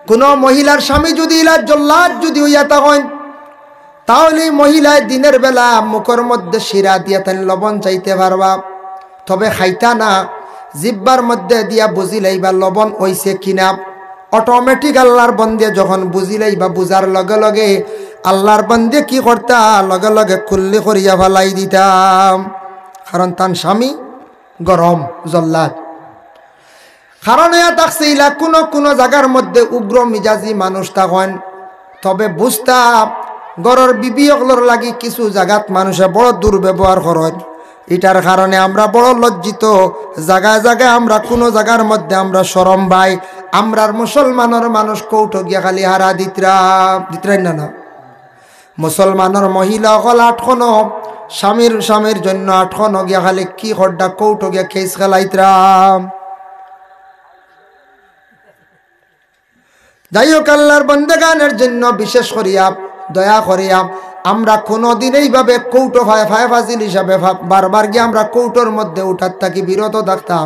কোনো মহিলার স্বামী যদি ইলা জল্লাদ যদি হইয়া থাকেন, তাহলে মহিলায় দিনের বেলা মুখের মধ্যে শিরা দিয়া তাই লবণ চাইতে পারবা, তবে খাইতা না, জিব্বার মধ্যে দিয়া বুঝিলাইবা লবণ হইছে কিনা। অটোমেটিক আল্লাহর বন্দে যখন বুঝিলাইবা, বুঝার লগে লগে আল্লাহর বন্দে কি করতা, লগে লগে কুল্লি করিয়া ফেলাই দিতাম, কারণ তার স্বামী গরম জল্লাদ। কারণ এয়া থাকছে ইলা কোনো জায়গার মধ্যে উগ্র মিজাজি মানুষ থাকেন, তবে বুঝতাম গরর বিবি অগলর লাগি কিছু জায়গাত মানুষে বড় দুর্ব্যবহার করেন। এটার কারণে আমরা বড় লজ্জিত, জায়গায় জায়গায় আমরা কোনো জায়গার মধ্যে আমরা শরম পাই। আমরার মুসলমানের মানুষ কৌটো গিয়া খালি হারা দিতরাই না না। মুসলমানের মহিলা অকল 8 স্বামীর জন্য 8 গিয়া খালি কি খড্ডা কৌটো গিয়া খেস খেলাইতরাম। যাই হোক, আল্লাহর বন্দেগানের জন্য বিশেষ করিয়া দয়া করিয়া আমরা কোনোদিন এইভাবে কৌটো ফাজিল হিসাবে বারবার গিয়ে আমরা কৌটোর মধ্যে উঠার থাকি বিরত থাকতাম।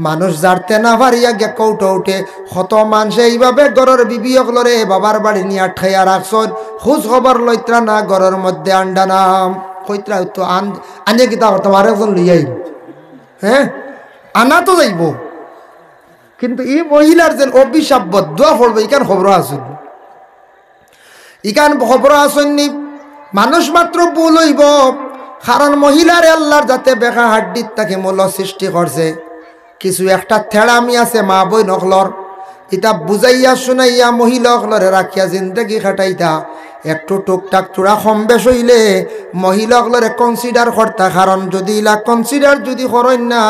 মানুষ জারতে না পারিয়া গিয়ে কৌটো উঠে, কত মানুষে এইভাবে গরর বিবি অগলরে বাবার বাড়ি নিয়ে ঠাইয়া রাখছন, খোঁজ খবর লইত্রা না, গরর মধ্যে আন্ডা নাম কইত্রা তো আনিয়ে কিতা করতাম, আরেকজন লইয়াই হ্যাঁ আনা তো যাইব। কিন্তু এই মহিলার যে অভিশাপ বদুয়া পড়বে, ইকান খবর আসুন, ইকান খবর আসেননি। মানুষ মাত্র ভুল হইব, কারণ মহিলার আল্লাহর যাতে বেকা হাড্ডির তাকে মূল্য সৃষ্টি করছে। কিছু একটা থেড়ামি আছে মা বই নকলর, এটা বুঝাইয়া শুনাইয়া মহিলা অকলরে রাখিয়া জিন্দগি খাটাইতা। একটু টুকটাক চূড়া কম বেশ হইলে মহিলা অকলরে কনসিডার করতা, কারণ যদি ইলা কনসিডার যদি করেন না,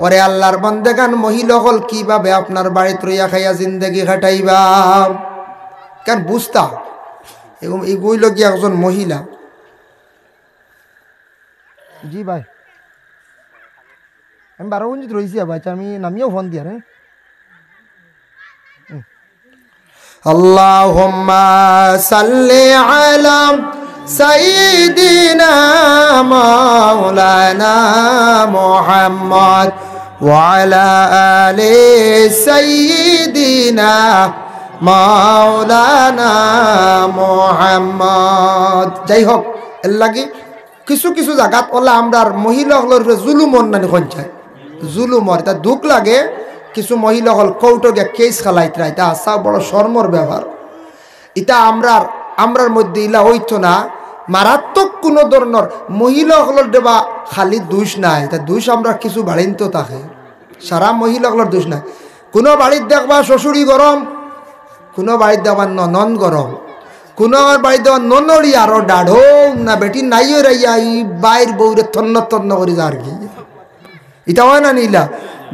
ওরে আল্লাহর বন্দেগান মহিলা হল কিভাবে আপনার বাড়িতে রইয়া খাইয়া জিন্দগি খাটাইবা, কেন বুঝতা। এবং এগুইল কি একজন মহিলা। জি ভাই, আমি 12 মিনিট রয়েছি ভাই, আমি নামিয়েও ফোন দিয়া রে। আল্লাহুম্মা সাল্লি আলা সাইয়্যিদিনা মাওলানা মুহাম্মদ ওয়া আলা আলি সাইয়্যিদিনা মাওলানা মুহাম্মদ। যাই হোক, এর লাগি কিছু কিছু জায়গাত ওলা আমরার মহিলাগুলোর জুলুম অন্যান্য সঞ্চায় জুলুমর, এটা দুঃখ লাগে। কিছু মহিলা হল কৌটো গিয়া কেস খেলাইতরা, এটা আসা বড় শর্মর ব্যবহার। এটা আমরার মধ্যে ইলা হইতো না। মারাত্মক কোনো ধরনের মহিলাগুলোর দেবা খালি দোষ নাই, এটা দোষ আমরা কিছু বাড়িন তো থাকে, সারা মহিলাগুলোর দোষ নাই। কোনো বাড়ির দেখবা শ্বশুরি গরম, কোনো বাড়ির দেওয়ার ননন গরম, কোনো বাড়ির দেওয়ার ননরি আরো ডাঢ় না, বেটি নাইও রাইয়া ই বাইর বউরে তন্ন করি আর কি। এটা হয় না নিলা,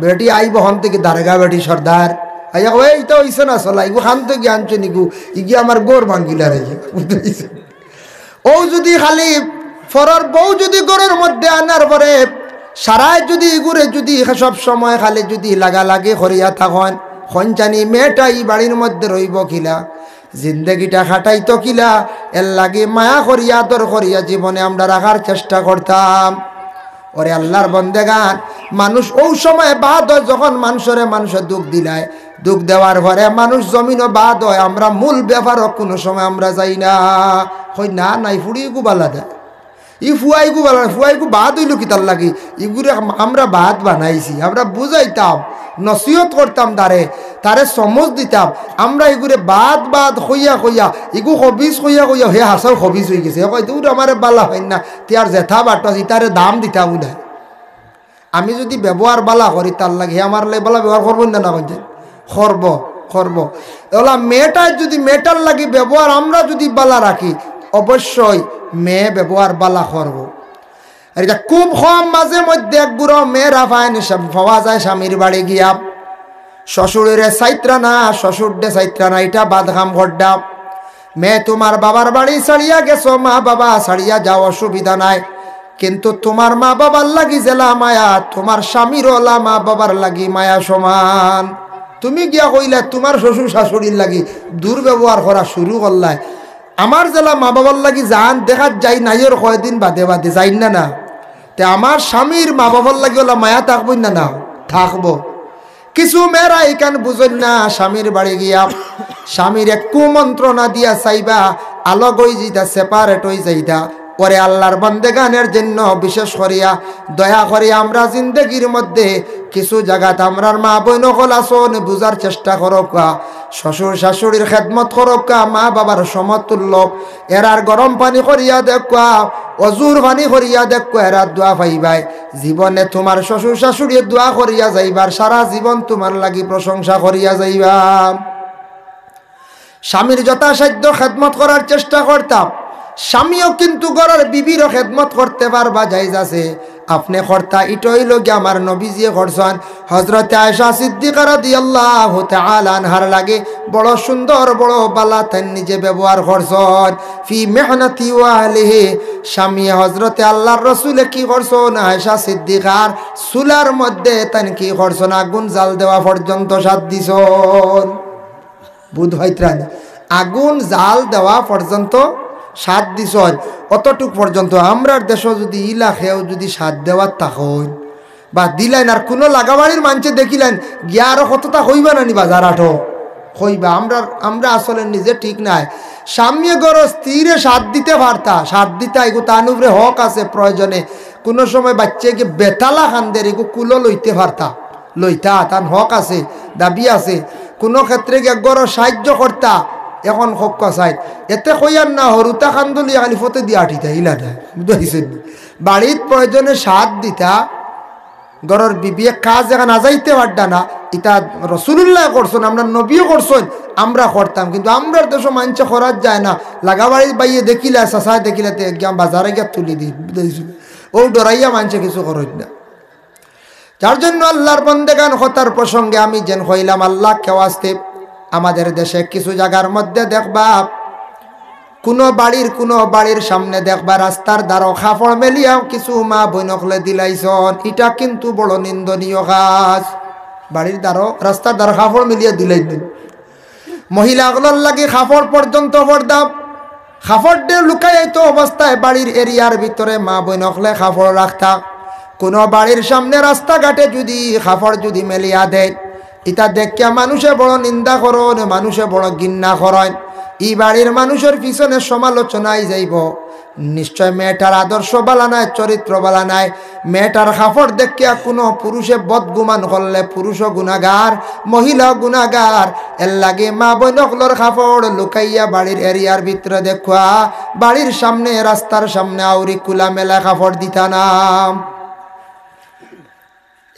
বেটি আইব হন থেকে দারগা বেটি সর্দার আইয়া ওই এটা হইছে না চলা, ইগু খান থেকে আনছে নিগু ইগি আমার গোর ভাঙ্গিলা রাইয়া। ও যদি খালি ফরর বউ যদি গোরের মধ্যে আনার পরে সারায় যদি ইগুরে যদি সব সময় খালি যদি লাগালাগি করিয়া থাকেন, খঞ্চানি মেয়েটা এই বাড়ির মধ্যে রইব কিলা, জিন্দগিটা খাটাইতো কিলা। এর লাগে মায়া করিয়া আদর করিয়া জীবনে আমরা রাখার চেষ্টা করতাম। ওরে আল্লাহর বন্দেগান, মানুষ ওই সময় বাদ হয় যখন মানুষের দুঃখ দিলায়, দুঃখ দেওয়ার পরে মানুষ জমিনও বাদ হয়। আমরা মূল ব্যাপারও কোনো সময় আমরা যাই না, হই না নাই ফুড়ি গুবালা দেয়, ই ফুয়াইগু বালা ফুয়াইগু বাদ হইল কি তার লাগি, ইগুরে আমরা বাদ বানাইছি, আমরা বুঝাইতাম, নসিহত করতাম, তারে সমজ দিতাম। আমরা এগুলো বাদ হইয়া ইগু হবিজ হইয়া হে হাসাও হবিজ হয়ে গেছে, কয় দূর আমার বালা হয় না, তার জেঠা বাটো তারে দাম দিতাম উদায়। আমি যদি ব্যবহার বালা করি তার লাগে, হে আমার লাগে বালা ব্যবহার করবো না, করব ওলা মেয়েটার যদি মেয়েটার লাগে ব্যবহার আমরা যদি বালা রাখি, অবশ্যই মেয়ে ব্যবহার বালা করব। আর এটা খুব কম মাঝে মধ্যে এক বুড়ো মেয়েরা পাওয়া যায় স্বামীর বাড়ি গিয়া, শ্বশুরের সাইত্রা না, শ্বশুরডে সাইত্রা না, এটা বাদঘাম ঘড্ডা। মেয়ে তোমার বাবার বাড়ি ছাড়িয়া গেছো, মা বাবা ছাড়িয়া যাও, অসুবিধা নাই, কিন্তু তোমার মা বাবার লাগি জেলা মায়া, তোমার স্বামীর ওলা মা বাবার লাগি মায়া সমান। তুমি গিয়া কইলা তোমার শ্বশুর শাশুড়ির লাগি দুর্ব্যবহার করা শুরু করলাই, আমার জেলা মা বাবার লাগি জান দেখাত যাই নাইয়ের কয়দিন বাদে যাই না তে আমার স্বামীর মা বাবার লাগি ওলা মায়া থাকবই না থাকবো। কিছু মেয়েরা এখান বুঝেন না, স্বামীর বাড়ি গিয়া স্বামীর এক কুমন্ত্রণা দিয়া চাইবা আলগ হয়ে যাইতা, সেপারেট হয়ে যাইতা। পরে আল্লাহর বান্দেগানের জন্য বিশেষ করিয়া দয়া করিয়া আমরা জিন্দগির মধ্যে কিছু জায়গাত আমরার মা বোন হল আসন বুঝার চেষ্টা করকা, শ্বশুর শাশুড়ির খেদমত করকা, মা বাবার সমতুল্য এরার গরম পানি করিয়া দেখা, অজুর পানি করিয়া দেখো, এরার দোয়া পাইবাই। জীবনে তোমার শ্বশুর শাশুড়ির দোয়া করিয়া যাইবার, সারা জীবন তোমার লাগি প্রশংসা করিয়া যাইবা। স্বামীর যথাসাধ্য খেদমত করার চেষ্টা করতাম, স্বামীও কিন্তু ঘরের বিবিরও খেদমত করতে পারবা, জায়েজ আছে। আপনি কর্তা ইটই লোক আমার নবীজিয়ে করছেন। হযরতে আয়েশা সিদ্দিকা রাদিয়াল্লাহু তাআলা আনহার লাগে বড় সুন্দর বড় বালা তান নিজে ব্যবহার করছেন। ফি মেহনতি ওয়া আলিহি, স্বামী হযরতে আল্লাহর রাসূলে কি করছেন, আয়েশা সিদ্দিকার চুলার মধ্যে তান কি করছেন, আগুন জাল দেওয়া পর্যন্ত সাথ দিছেন। বুধ হইত্রান আগুন জাল দেওয়া পর্যন্ত সাত দিছন, অতটুক পর্যন্ত। আমরার দেশ যদি ইলাকেও যদি সাত দেওয়ার তখন বা দিলেন আর কোনো লাগাবাড়ির মানছে দেখিলেন গিয়া আরো কতটা হইবা না নি বাজার আঠো হইবা। আমরা আসলে নিজে ঠিক নাই। স্বামী গর স্থিরে সাত দিতে পারতা, সাত দিতে এগো তার উপরে হক আছে। প্রয়োজনে কোনো সময় বাচ্চাকে বেতালা খানদের এগো কুলো লইতে পারতা, লইতা তার হক আছে, দাবি আছে। কোনো ক্ষেত্রে গিয়ে গর সাহায্য করতা, এখন হক চাই এতে কইয়ার না হরুতা খান্দলি আলিফতে দিয়ে আঠিতা ইলাটা বুঝাইছেন। বাড়ির প্রয়োজনে সাথ দিতা, গরর বিবিয়ে কাজ এখন আজাইতে পারডা না, ইটা রসুল্লাহ করছেন, আমরা নবীও করছেন, আমরা করতাম। কিন্তু আমরা দেশ মানছে করার যায় না। লাগাবাড়ির বাইয়ে দেখিলে চাষায় দেখিলে বাজারে গিয়ে তুলি দিই, বুঝাইছেন। ও ডরাইয়া মানছে কিছু করেন না। যার জন্য আল্লাহর বন্দেগান হতার প্রসঙ্গে আমি যেন হইলাম, আল্লাহ কেউ আসতে আমাদের দেশে কিছু জায়গার মধ্যে দেখবা, কোনো বাড়ির সামনে দেখবা রাস্তার দ্বারা খাফড় মেলিয়াও কিছু মা বইনকলে দিলাইছন। এটা কিন্তু বড় নিন্দনীয় কাজ। বাড়ির দ্বারা রাস্তার দ্বারা খাফড় মিলিয়ে দিলাই দিন। মহিলাগুলোর লাগে খাফড় পর্যন্ত পর্দাম, খাফড় দিয়ে লুকাইতো অবস্থায় বাড়ির এরিয়ার ভিতরে মা বইনকলে খাফড় রাখতা। কোনো বাড়ির সামনে রাস্তাঘাটে যদি খাফড় যদি মেলিয়া দেয়, এটা দেখিয়া মানুষে বড় নিন্দা করেন, মানুষে বড় ঘৃণা করেন। এই বাড়ির মানুষের পিছনে সমালোচনায় যাইব, নিশ্চয় মেয়েটার আদর্শ বালা নাই, চরিত্র বালা নাই। মেয়েটার খাফড় দেখিয়া কোনো পুরুষে বদগুমান করলে পুরুষও গুনাগার, মহিলা গুনাগার। এর লাগে মা বইনকলর খাফড় লুকাইয়া বাড়ির এরিয়ার ভিতরে দেখা, বাড়ির সামনে রাস্তার সামনে আউরি কুলা মেলা খাফড় দিতা নাম।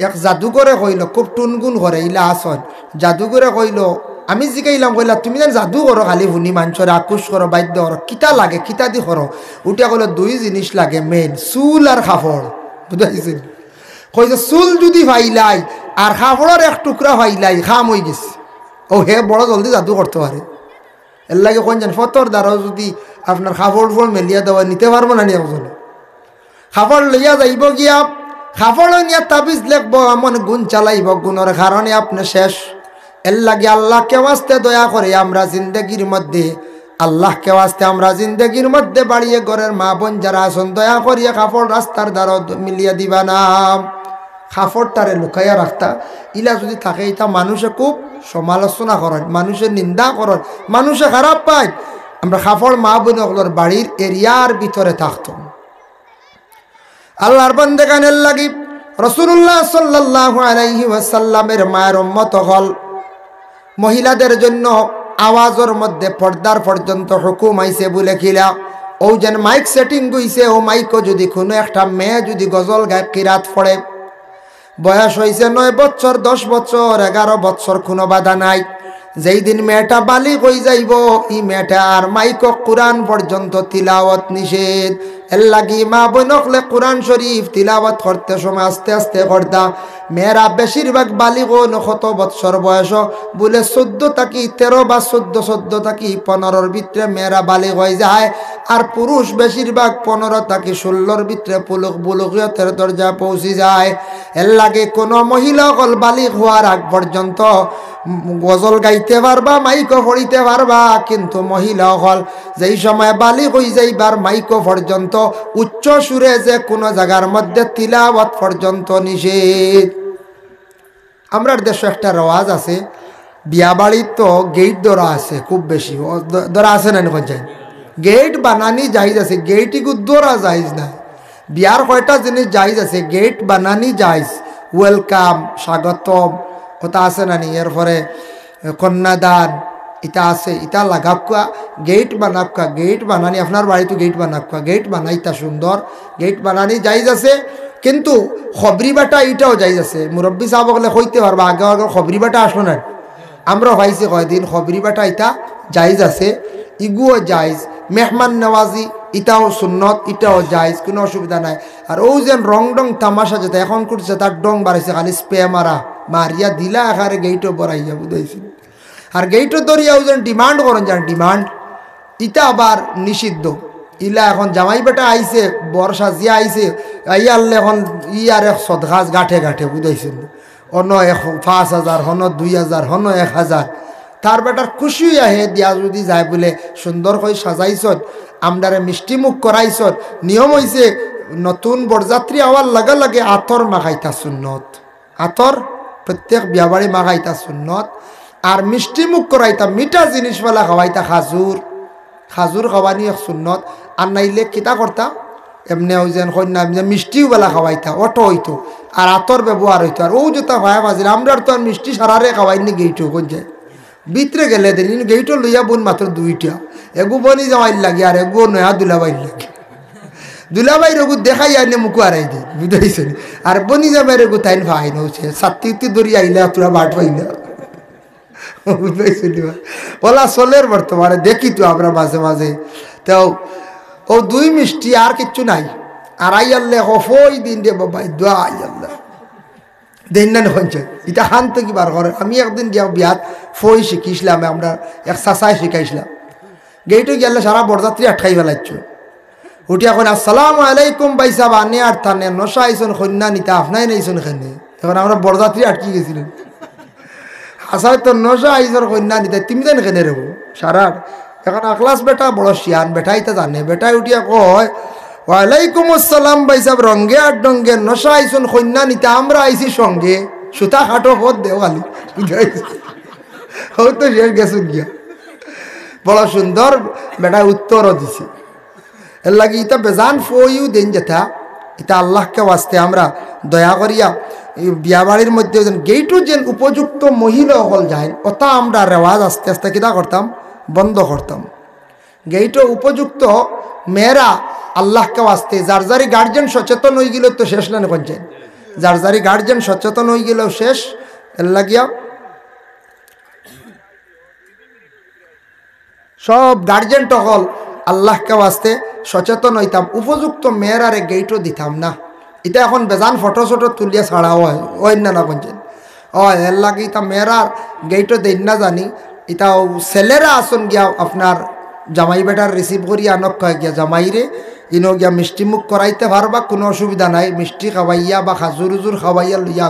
এক জাদুঘরে কইল, খুব টুনগুন করে ইলা আসন। জাদুঘরে কইল, আমি জিকাইলাম, কইলা তুমি যেন জাদু করো, খালি শুনি মানুষের আকুশ করো, বাদ্য করো, কিতা লাগে, কিতা দি করো। উঠিয়া কইল দুই জিনিস লাগে মেন, চুল আর খাফড়। বুঝাইছেন? কইছে চুল যদি ভাইলাই আর খাফড়ের এক টুকরা ভাইলাই, খাম হয়ে গেছে। ও হে বড় জলদি জাদু করতে পারে। এর লাগে কোন জান ফতর দ্বারাও যদি আপনার খাফড় ফল মেলিয়া দেওয়া নিতে পারবো না নিয়ে বলে খাফড় লইয়া যাইব, গিয়া খাফড় নিয়ে তাবিজ লেখবো, এমন গুণ চালাইব, গুণের কারণে আপনি শেষ। এর লাগে আল্লাহকে ওয়াস্তে দয়া করে আমরা জিন্দগির মধ্যে, আল্লাহকে ওয়াস্তে আমরা জিন্দগির মধ্যে বাড়িয়ে ঘরের মা বোন যারা আছেন, দয়া করিয়া কাপড় রাস্তার দ্বারা মিলিয়ে দিবা না। কাপড়টারে লুকাইয়া রাখতা, ইলা যদি থাকে এটা মানুষে খুব সমালোচনা করেন, মানুষের নিন্দা করেন, মানুষে খারাপ পায়। আমরা কাপড় মা বোন ওগুলোর বাড়ির এরিয়ার ভিতরে থাকতাম। আল্লাহর বান্দেগানের লাগি রাসূলুল্লাহ সাল্লাল্লাহু আলাইহি ওয়াসাল্লামের মায়ের উম্মত হল মহিলাদের জন্য আওয়াজের মধ্যে পর্দার পর্যন্ত হুকুম আইছে বলে খিলা। ও যেন মাইক সেটিং গইছে, ও মাইকও যদি কোনো একটা মেয়ে যদি গজল গায়, কিরাত পড়ে, বয়স হয়েছে 9 বছর, 10 বছর, 11 বছর, কোনো বাধা নাই। যেই দিন মেয়েটা বালিগ হয়ে যাইব, এই মেয়েটা আর মাইক কুরআন পর্যন্ত তিলাওয়াত নিষেধ। এর লাগি মা বইনকলে কুরআন শরীফ তিলাওয়াত করতে সময় আস্তে আস্তে করতা। মেয়েরা বেশিরভাগ বালিগ কত বছর বয়স বলে 14 থাকি 13 বা 14 থাকি 15 ভিতরে মেয়েরা বালিগ হয়ে যায়। আর পুরুষ বেশিরভাগ 15 থাকি 16 ভিতরে বুলুগিয়তের দরজা পৌঁছে যায়। এর লাগে কোনো মহিলা হল বালিগ হওয়ার আগ পর্যন্ত গজল গাইতে পারবা, মাইকও পড়িতে পারবা, কিন্তু মহিলা হল যেই সময় বালিগ হয়ে যাইবার মাইকও পর্যন্ত উচ্চ সুরে যে কোনো জায়গার মধ্যে তিলাওয়াত পর্যন্ত নিষেধ। আমরার দেশে একটা রেওয়াজ আছে, বিয়া বাড়ির তো গেট ধরা আছে খুব বেশি, ধরা আছে না এখন যাই গেট বানানি জাহিজ আছে, গেটইগু ধরা জাহিজ না। বিয়ার কয়টা জিনিস জাহিজ আছে, গেট বানানি জাহিজ, ওয়েলকাম স্বাগতম কথা আছে না নি, এরপরে কন্যাদান ইটা আছে, ইটা লাগাবকা গেট বানাবকা, গেট বানানি আপনার বাড়িতে গেট বানাবকা, গেট বানাইতা সুন্দর গেট বানানি জাহিজ আছে। কিন্তু খবরি বাটা ইটাও জাহিজ আছে, মুরব্বী সাহেব বলে কইতে পারবা আগে আগে খবরি বাটা আসো না, আমরা পাইছি কয়দিন খবরি বাটা ইটা জাহিজ আছে, ইগুও জাহিজ। মেহমান নেওয়াজি ইটাও সুন্নত, ইটাও জাহিজ, কোনো অসুবিধা নাই। আর ও যেন রং ডং তামাশা যেটা এখন করছে তার ডং বাড়াইছে, খালি স্প্রে মারা মারিয়া দিলা এখানে গেইটও বড়াইয়া বুঝাইছিল। আর গেইটও ধরিয়াও যেন ডিমান্ড করেন, যান ডিমান্ড ইটা আবার নিষিদ্ধ। ইলা এখন জামাই বেটা আইছে বর্ষা জিয়া আইছে আইয়ালে এখন ইয়ার 100 গাছ গাঠে গাঠে বুঝাইছিল, অন্য 5,000 হন 2,000 হন 1,000। তার বেটার খুশি আহে দিয়া যদি যায় বলে সুন্দর করে সাজাইছত, আমরারে মিষ্টি মুখ করাইছত। নিয়ম হইছে নতুন বরযাত্রী হওয়ার লগে লগে আতর মাখাইতা সুন্নত, আতর প্রত্যেক বিয়াবাড়ি মাখাইতা সুন্নত। আর মিষ্টি মুখ করাইতা, মিঠা জিনিসওয়ালা খাওয়াইতা, খাজুর খাজুর খাওয়ানি এক সুন্নত। আর নাইলে কিতা করতা এমনি ওই যেন কন্যা মিষ্টিওয়ালা খাওয়াইতা, অটো হইতো আর আতর ব্যবহার হইতো। আর ও যেটা ভায়া বাজিল আমরা তো আর মিষ্টি সারারে খাওয়াইনি গেইটো কোন যায় ভিতরে গেলে দিন গেইটো লইয়া বোন মাত্র 2টা, এগু বনি যাওয়াইল লাগে আর এগু নয়া দুলাবাইল লাগে। দুলাবাইর এগু দেখাই আইনে মুখু আড়াই দিই বুঝাইছে, আর বনি যাবার এগু তাইন ভাই নৌছে সাত্তি ধরি আইলে তোরা বাট পাইলা বুঝাইছিল। ওলা চলের বর্তমানে দেখি তো আমরা মাঝে মাঝে। তো ও 2 মিষ্টি আর কিচ্ছু নাই। আর আইয়াল্লে হফই দিন রে বাবা দোয়া আইয়াল্লা দেন না হচ্ছে এটা হান তো কি বার করে। আমি একদিন গিয়া বিয়াত ফই শিখিছিলাম, আমরা এক চাচাই শিখাইছিলাম। গেইটে গেলে সারা বরযাত্রী আটকাই ফেলাইছ, উঠি এখন আসসালামু আলাইকুম ভাই সাহেব আনে আর থানে নশা আইসন কন্যা নিতা আপনাই নাইছেন এখানে। এখন আমরা বরযাত্রী আটকি গেছিলেন, আসাই তো নশা আইসর কন্যা নিতা তুমি জান এখানে রেবো সারার। এখন আখলাস বেটা বড় শিয়ান বেটাই তো জানে, বেটাই উঠিয়া কয় ওয়ালাইকুম আসসালাম ভাই সাহেব রঙ্গে আর ডঙ্গে নশা আইসন কন্যা নিতা আমরা আইসি সঙ্গে সুতা খাটো পথ দেওয়ালি তো শেষ গেছুন গিয়া। বড় সুন্দর বেটা উত্তরও দিছে। এর লাগে ইটা বেজান ফইও দেন যেটা এটা আল্লাহকে ওয়াস্তে আমরা দয়া করিয়া বিয়া বাড়ির মধ্যে যেন গেইটও যেন উপযুক্ত মহিলা হল যায় ওটা আমরা রেওয়াজ আস্তে আস্তে কিতা করতাম বন্ধ করতাম। গেইটও উপযুক্ত মেয়েরা আল্লাহকে ওয়াস্তে যার যারি গার্জেন সচেতন হয়ে গেল তো শেষ না পঞ্চায়েত, যার যারি গার্জেন সচেতন হয়ে গেলেও শেষ। এর লাগিয়া সব গার্জেন টহল আল্লাহকে ওয়াস্তে সচেতন হইতাম, উপযুক্ত মেয়েরারে গেইটও দিতাম না। এটা এখন বেজান ফটো শটো তুলিয়া ছাড়া হয় অন্য না পঞ্চায়েত এর লাগে এটা মেয়েরার গেইটও দেন না জানি। এটা ছেলেরা আসন গিয়া আপনার জামাই বেটার রিসিভ করিয়া আনক কয় গিয়া জামাইরে ইনো গিয়া মিষ্টি মুখ করাইতে পারবা, কোনো অসুবিধা নাই, মিষ্টি খাওয়াইয়া বা খাজুর উজুর খাওয়াইয়া লইয়া।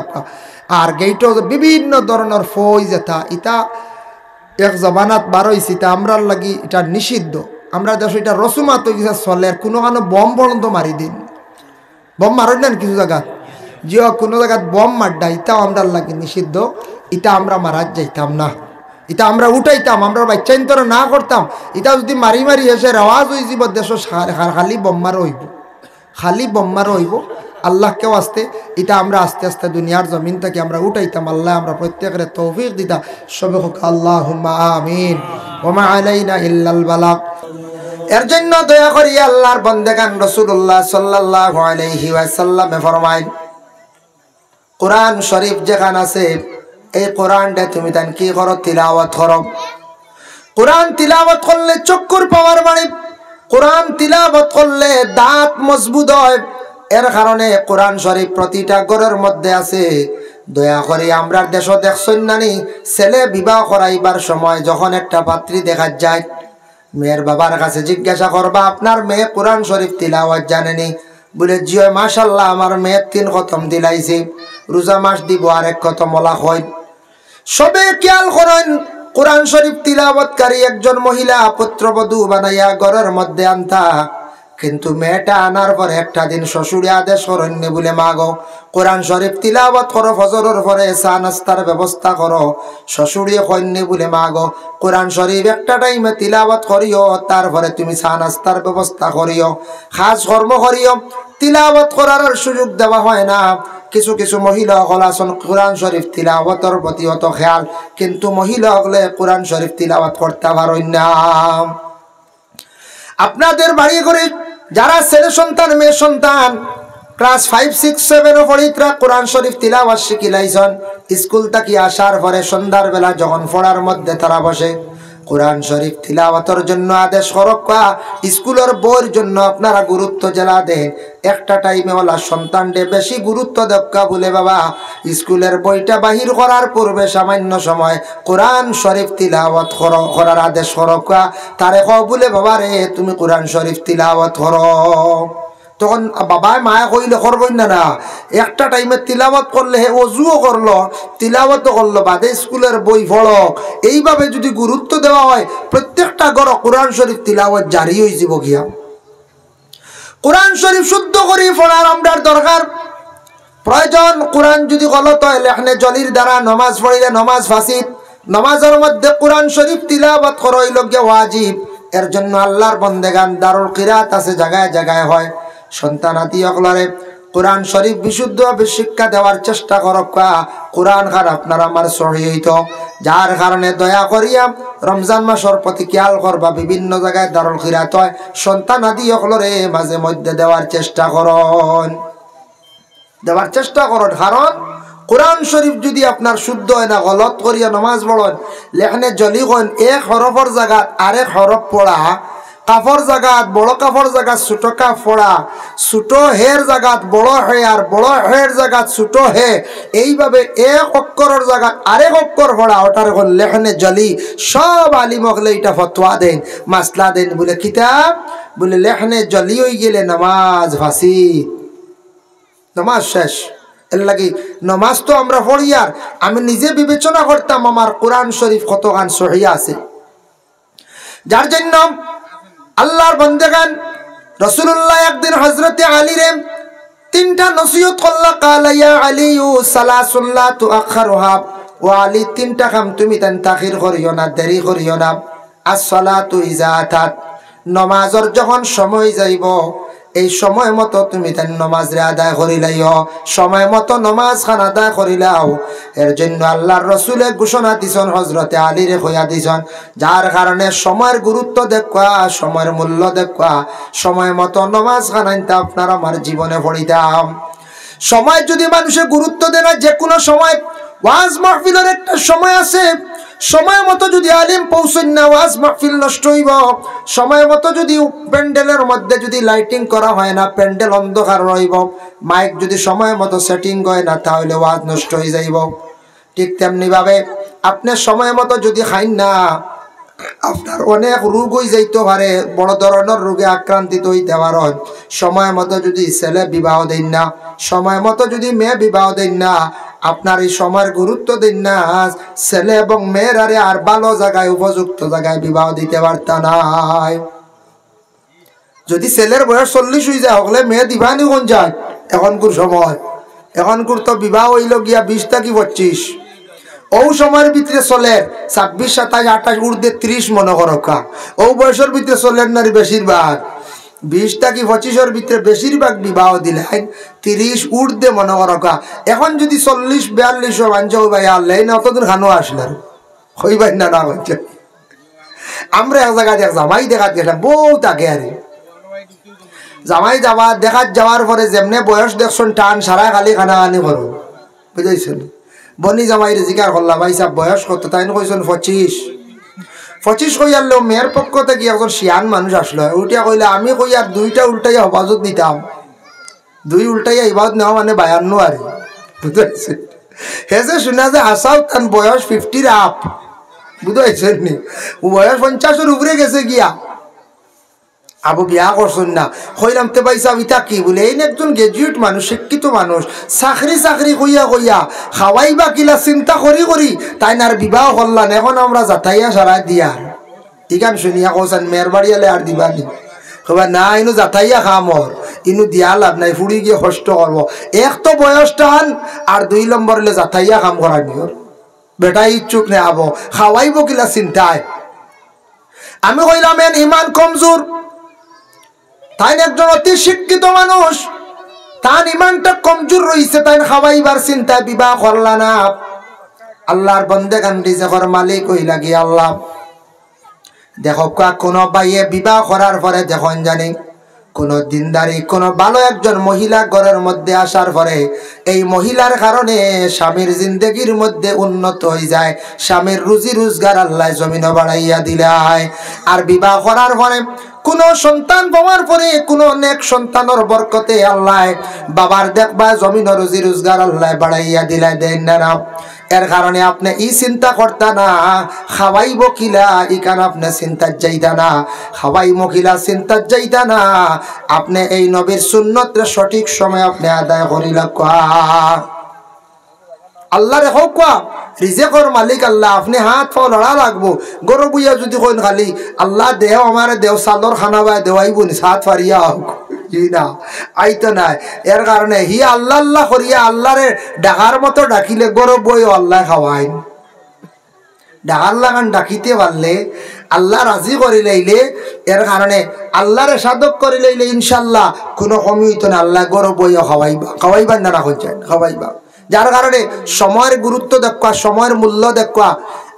আর গেইটও বিভিন্ন ধরনের ফই যেটা ইটা এক জবানাত বার হয়েছে, তা আমরার লাগি এটা নিষিদ্ধ। আমরা দেশ এটা রসুমাত কিছু চলে, কোনো কারণে বম বন্ধ মারি দিন, বম মারেন না কিছু জায়গা যে কোনো জায়গায় বম মারডা ইটাও আমরার লাগে নিষিদ্ধ। এটা আমরা মারাত যাইতাম না, এটা আমরা উঠাইতাম, আমরা বাচ্চাইন তোরা না করতাম। এটা যদি মারি মারি এসে রেওয়াজ হয়ে যাব দেশ খালি বম্মার হইব, খালি বম্মার হইব। আল্লাহকেও আসতে এটা আমরা আস্তে আস্তে দুনিয়ার জমিন থেকে আমরা উঠাইতাম। আল্লাহ আমরা প্রত্যেকের তৌফিক দিতা সবে হোক আল্লাহুম্মা আমিন। ওমা আলাইনা ইল্লাল বালাগ। এর জন্য দয়া করি আল্লাহর বন্দেগান রাসূলুল্লাহ সাল্লাল্লাহু আলাইহি ওয়াসাল্লামে ফরমাইন কোরআন শরীফ যেখানে আছে এই কোরআনটা তুমি তান কি করো তিলাওয়াত করো। কোরআন তিলাওয়াত করলে চক্ষুর পাওয়ার বাড়ে, কোরআন তিলাওয়াত করলে দাঁত মজবুত হয়। এর কারণে কোরআন শরীফ প্রতিটা ঘরের মধ্যে আছে। দয়া করে আমরা দেশ দেখছেন নানি ছেলে বিবাহ করাইবার সময় যখন একটা পাত্রী দেখা যায় মেয়ের বাবার কাছে জিজ্ঞাসা করবা আপনার মেয়ে কোরআন শরীফ তিলাওয়াত জানেনি? বলে জিও মাশাআল্লাহ আমার মেয়ে 3 খতম দিলাইছে, রোজা মাস দিব আর 1 খতম ওলা হয়। সবে খেয়াল করেন কোরআন শরীফ তিলাওয়াতকারী একজন মহিলা পুত্রবধূ বানাইয়া ঘরের মধ্যে আনতা। কিন্তু মেয়েটা আনার পরে একটা দিন শ্বশুরে আদেশ করেননি বলে মা গো কোরআন শরীফ তিলাওয়াত করো, ফজরের পরে চা নাস্তার ব্যবস্থা করো। শ্বশুরে কইনি বলে মা গো কোরআন শরীফ একটা টাইমে তিলাওয়াত করিও, তারপরে তুমি চা নাস্তার ব্যবস্থা করিও, খাস কর্ম করিও। তিলাওয়াত করার সুযোগ দেওয়া হয় না। কিছু কিছু মহিলা হল আসন কোরআন শরীফ তিলাওয়াতের প্রতি অত খেয়াল, কিন্তু মহিলা হলে কোরআন শরীফ তিলাওয়াত করতে পারেন না। আপনাদের বাড়ি করে যারা ছেলে সন্তান মেয়ে সন্তান ক্লাস 5, 6, 7 পড়িতরা কোরআন শরীফ তিলাওয়াত শিখিলাইছেন, স্কুল থেকে আসার পরে সন্ধ্যার বেলা যখন পড়ার মধ্যে তারা বসে কোরআন শরীফ তিলাওয়াতের জন্য আদেশ করকা। স্কুলের বইয়ের জন্য আপনারা গুরুত্ব জেলা দেন, একটা টাইমে ওলা সন্তানকে বেশি গুরুত্ব দেখা বলে বাবা স্কুলের বইটা বাহির করার পূর্বে সামান্য সময় কোরআন শরীফ তিলাওয়াত করার আদেশ করকা। তারে কও বলে বাবা রে তুমি কোরআন শরীফ তিলাওয়াত করো। তখন বাবায় মায়া কইলে করবই না, না একটা টাইমে তিলাওয়াত করলে হে অজুও করলো, তিলাওয়াতও করলো, বাদে স্কুলের বই পড়ো। এইভাবে যদি গুরুত্ব দেওয়া হয় প্রত্যেকটা ঘর কোরআন শরীফ তিলাওয়াত জারি হয়ে যাব গিয়া। কোরআন শরীফ শুদ্ধ করে পড়ার আমরার দরকার প্রয়োজন। কোরআন যদি গলত হয় লেখনে জলির দ্বারা নমাজ পড়িলে নমাজ ফাসিদ। নমাজের মধ্যে কোরআন শরীফ তিলাওয়াত করা হইল গিয়া ওয়াজিব। এর জন্য আল্লাহর বন্দেগান দারুল কিরাত আছে, জায়গায় জায়গায় হয়। সন্তানাতি অকলারে কোরআন শরীফ বিশুদ্ধভাবে শিক্ষা দেওয়ার চেষ্টা করকা। কোরআন খান আপনার আমার সহি হইত, যার কারণে দয়া করিয়া রমজান মাসের প্রতি খেয়াল করবা। বিভিন্ন জায়গায় দারুল কিরাত হয়, সন্তানাদি অকলরে মাঝে মধ্যে দেওয়ার চেষ্টা করন, দেওয়ার চেষ্টা করন। কারণ কোরআন শরীফ যদি আপনার শুদ্ধ হয় না, গলত করিয়া নমাজ পড়েন লেখনে জলি কন এক হরফর জায়গাত আরেক হরফ পড়া, কাফর জাগাত বড় কাফর জাগাত ছোট কাফ পড়া, ছোট হের জাগাত বড় হে আর বড় হের জাগাত ছোট হে, এইভাবে এক অক্ষরের জাগাত আরেক অক্ষর পড়া, ওটার লেখনে জলি। সব আলিম হলে এটা ফতোয়া দেন, মাসলা দেন বলে কিতাব বলে লেখনে জলি হয়ে গেলে নামাজ ফাঁসি, নামাজ শেষ। এর লাগি নামাজ তো আমরা পড়ি, আর আমি নিজে বিবেচনা করতাম আমার কোরআন শরীফ কতখান সহি আছে, যার জন্য আল্লাহর বন্দেগান রাসূলুল্লাহ একদিন হযরতে আলী রে তিনটা নসিহত করলা। কালা ইয়া আলিয়ু সালাসুন লা তুআখিরুহা, ও আলী তিনটা কাম তুমি তান তাখির করিও না, দেরি করিও না। আস-সালাতু ইযা আতাত, নামাজের যখন সময় যাইব এই সময় মতো তুমি তান নামাজ রে আদায় করিলাইও, সময় মতো নামাজ খান আদায় করিলাও। এর জন্য আল্লাহর রাসূলে ঘোষণা দিছেন, হযরতে আলী রে কইয়া দিছেন, যার কারণে সময়ের গুরুত্ব দেখা, সময়ের মূল্য দেখা, সময় মতো নামাজ খান আনতে আপনার আমার জীবনে পড়িতাম। সময় যদি মানুষে গুরুত্ব দেয় না, যে কোনো সময় ওয়াজ মাহফিলের একটা সময় আছে, সময় মতো যদি আলিম পৌঁছেন না ওয়াজ মাহফিল নষ্ট হইব। সময় মতো যদি প্যান্ডেলের মধ্যে যদি লাইটিং করা হয় না, প্যান্ডেল অন্ধকার রইব। মাইক যদি সময় মতো সেটিং হয় না, তাহলে ওয়াজ নষ্ট হয়ে যাইব। ঠিক তেমনি ভাবে আপনি সময় মতো যদি খাইন না, আপনার অনেক রোগ হয়ে যাইতে পারে, বড় ধরনের রোগে আক্রান্তিত হইতে পারেন। সময় মতো যদি ছেলে বিবাহ দেন না, সময় মতো যদি মেয়ে বিবাহ দেন না, আপনার এই সময়ের গুরুত্ব দিন না, ছেলে এবং মেয়ের আরে আর ভালো জায়গায় উপযুক্ত জায়গায় বিবাহ দিতে পারত নাই। যদি ছেলের বয়স 40 হয়ে যায় হলে মেয়ে দিবানি কোন যায় এখনকার সময়। এখনকার তো বিবাহ হইল গিয়া 20 থেকে 25, ও সময়ের ভিতরে চলে 26, 27, 28 ঊর্ধ্বে 30 মনে করকা। ও বয়সের ভিতরে চলেন নারী বেশিরভাগ 20 থেকে 25-এর ভিতরে বেশিরভাগ বিবাহ দিলেন 30 ঊর্ধ্বে মনে করকা। এখন যদি 40-42 বাঞ্চা ভাই আল্লাহ না অতদিন খানো আসলে হইবাই না না হচ্ছে। আমরা এক জায়গায় দেখ জামাই দেখাত গেলাম, বউ তাকে আরে জামাই যাওয়া দেখাত যাওয়ার পরে যেমনে বয়স দেখছেন টান সারা খালি খানা খানি করো, বুঝাইছেন। বনি জামাইরে জিজ্ঞাসা করলাম ভাই সাহেব বয়স কত, তাই কইছেন 25 কই আনলেও মেয়ের পক্ষ থেকে একজন শিয়ান মানুষ আসলো, উল্টিয়া কইলে আমি কই আর 2টা উল্টাইয়া হবাজত নিতাম, 2 উল্টাইয়া ইবাদত নেওয়া মানে 52 আর বুঝতে হেসে শোনা যে আসাও তার বয়স 50 আপ, বুঝতে নি বয়স 50-এর উপরে গেছে গিয়া। আবু বিয়া করছেন না, কইলাম তে ভাই সাহেব ইটা কি বলে, এই একজন গ্রাজুয়েট মানুষ, শিক্ষিত মানুষ, চাকরি কইয়া খাওয়াইবা কিলা চিন্তা করি তাই না বিবাহ করলাম, এখন আমরা যাতাইয়া সারা দিয়া ইখান শুনিয়া কৌছেন মেয়ের বাড়ি এলে আর দিবানি। কবা না ইনু যাতাইয়া খামর ইনু দিয়া লাভ নাই ফুড়ি গিয়ে কষ্ট করবো এক তো বয়স টান আর 2 নম্বর হলে যাতাইয়া কাম করার নিয়র বেটাই ইচ্ছুক নে আবো খাওয়াইব কিলা চিন্তায় আমি কইলাম এন ইমান কমজোর তাই একজন অতি শিক্ষিত মানুষ তার ইমানটা কমজোর রইছে তাই খাওয়াইবার চিন্তা বিবাহ করলা না আল্লাহর বন্দেগান রিজেকের মালিক হইলা গিয়া আল্লাহ দেখো কোন বাইয়ে বিবাহ করার পরে যখন জানি কোন দিনদারি কোন ভালো একজন মহিলা ঘরের মধ্যে আসার পরে এই মহিলার কারণে স্বামীর জিন্দগির মধ্যে উন্নত হয়ে যায় স্বামীর রুজি রোজগার আল্লাহ জমিনে বাড়াইয়া দিলায় আর বিবাহ করার পরে কোন সন্তান পাওয়ার পরে কোন নেক সন্তানের বরকতে আল্লাহ বাবার দেখবা জমিন রুজি রোজগার আল্লাহ বাড়াইয়া দিলায় দেন না এর কারণে আপনি এই চিন্তা করতা না খাওয়াইব কিলা ইকান আপনি চিন্তা যাইতা না খাওয়াই মহিলা চিন্তা যাইতা না আপনি এই নবীর সুন্নতরে সঠিক সময় আপনি আদায় করিলা আল্লাহ রে হোক রিজেকর মালিক আল্লাহ আপনি হাত পাও লড়া লাগবো গরু বুইয়া যদি কইন খালি আল্লাহ দেও আমার দেও সালর খানা বাই দেওয়াইব নি হাত ফারিয়া হোক না আইতো নাই এর কারণে হি আল্লাহ আল্লাহ করিয়া আল্লাহরে ডাকার মতো ডাকিলে গরু বইও আল্লাহ খাওয়াইন ডাকার লাগান ডাকিতে পারলে আল্লাহ রাজি করে লইলে এর কারণে আল্লাহরে সাধক করে লইলে ইনশাল্লাহ কোনো কমি হইতো না আল্লাহ গরু বইও খাওয়াইবা না রাখুন চান খাওয়াইবা যার কারণে সময়ের গুরুত্ব দেখা সময়ের মূল্য দেখা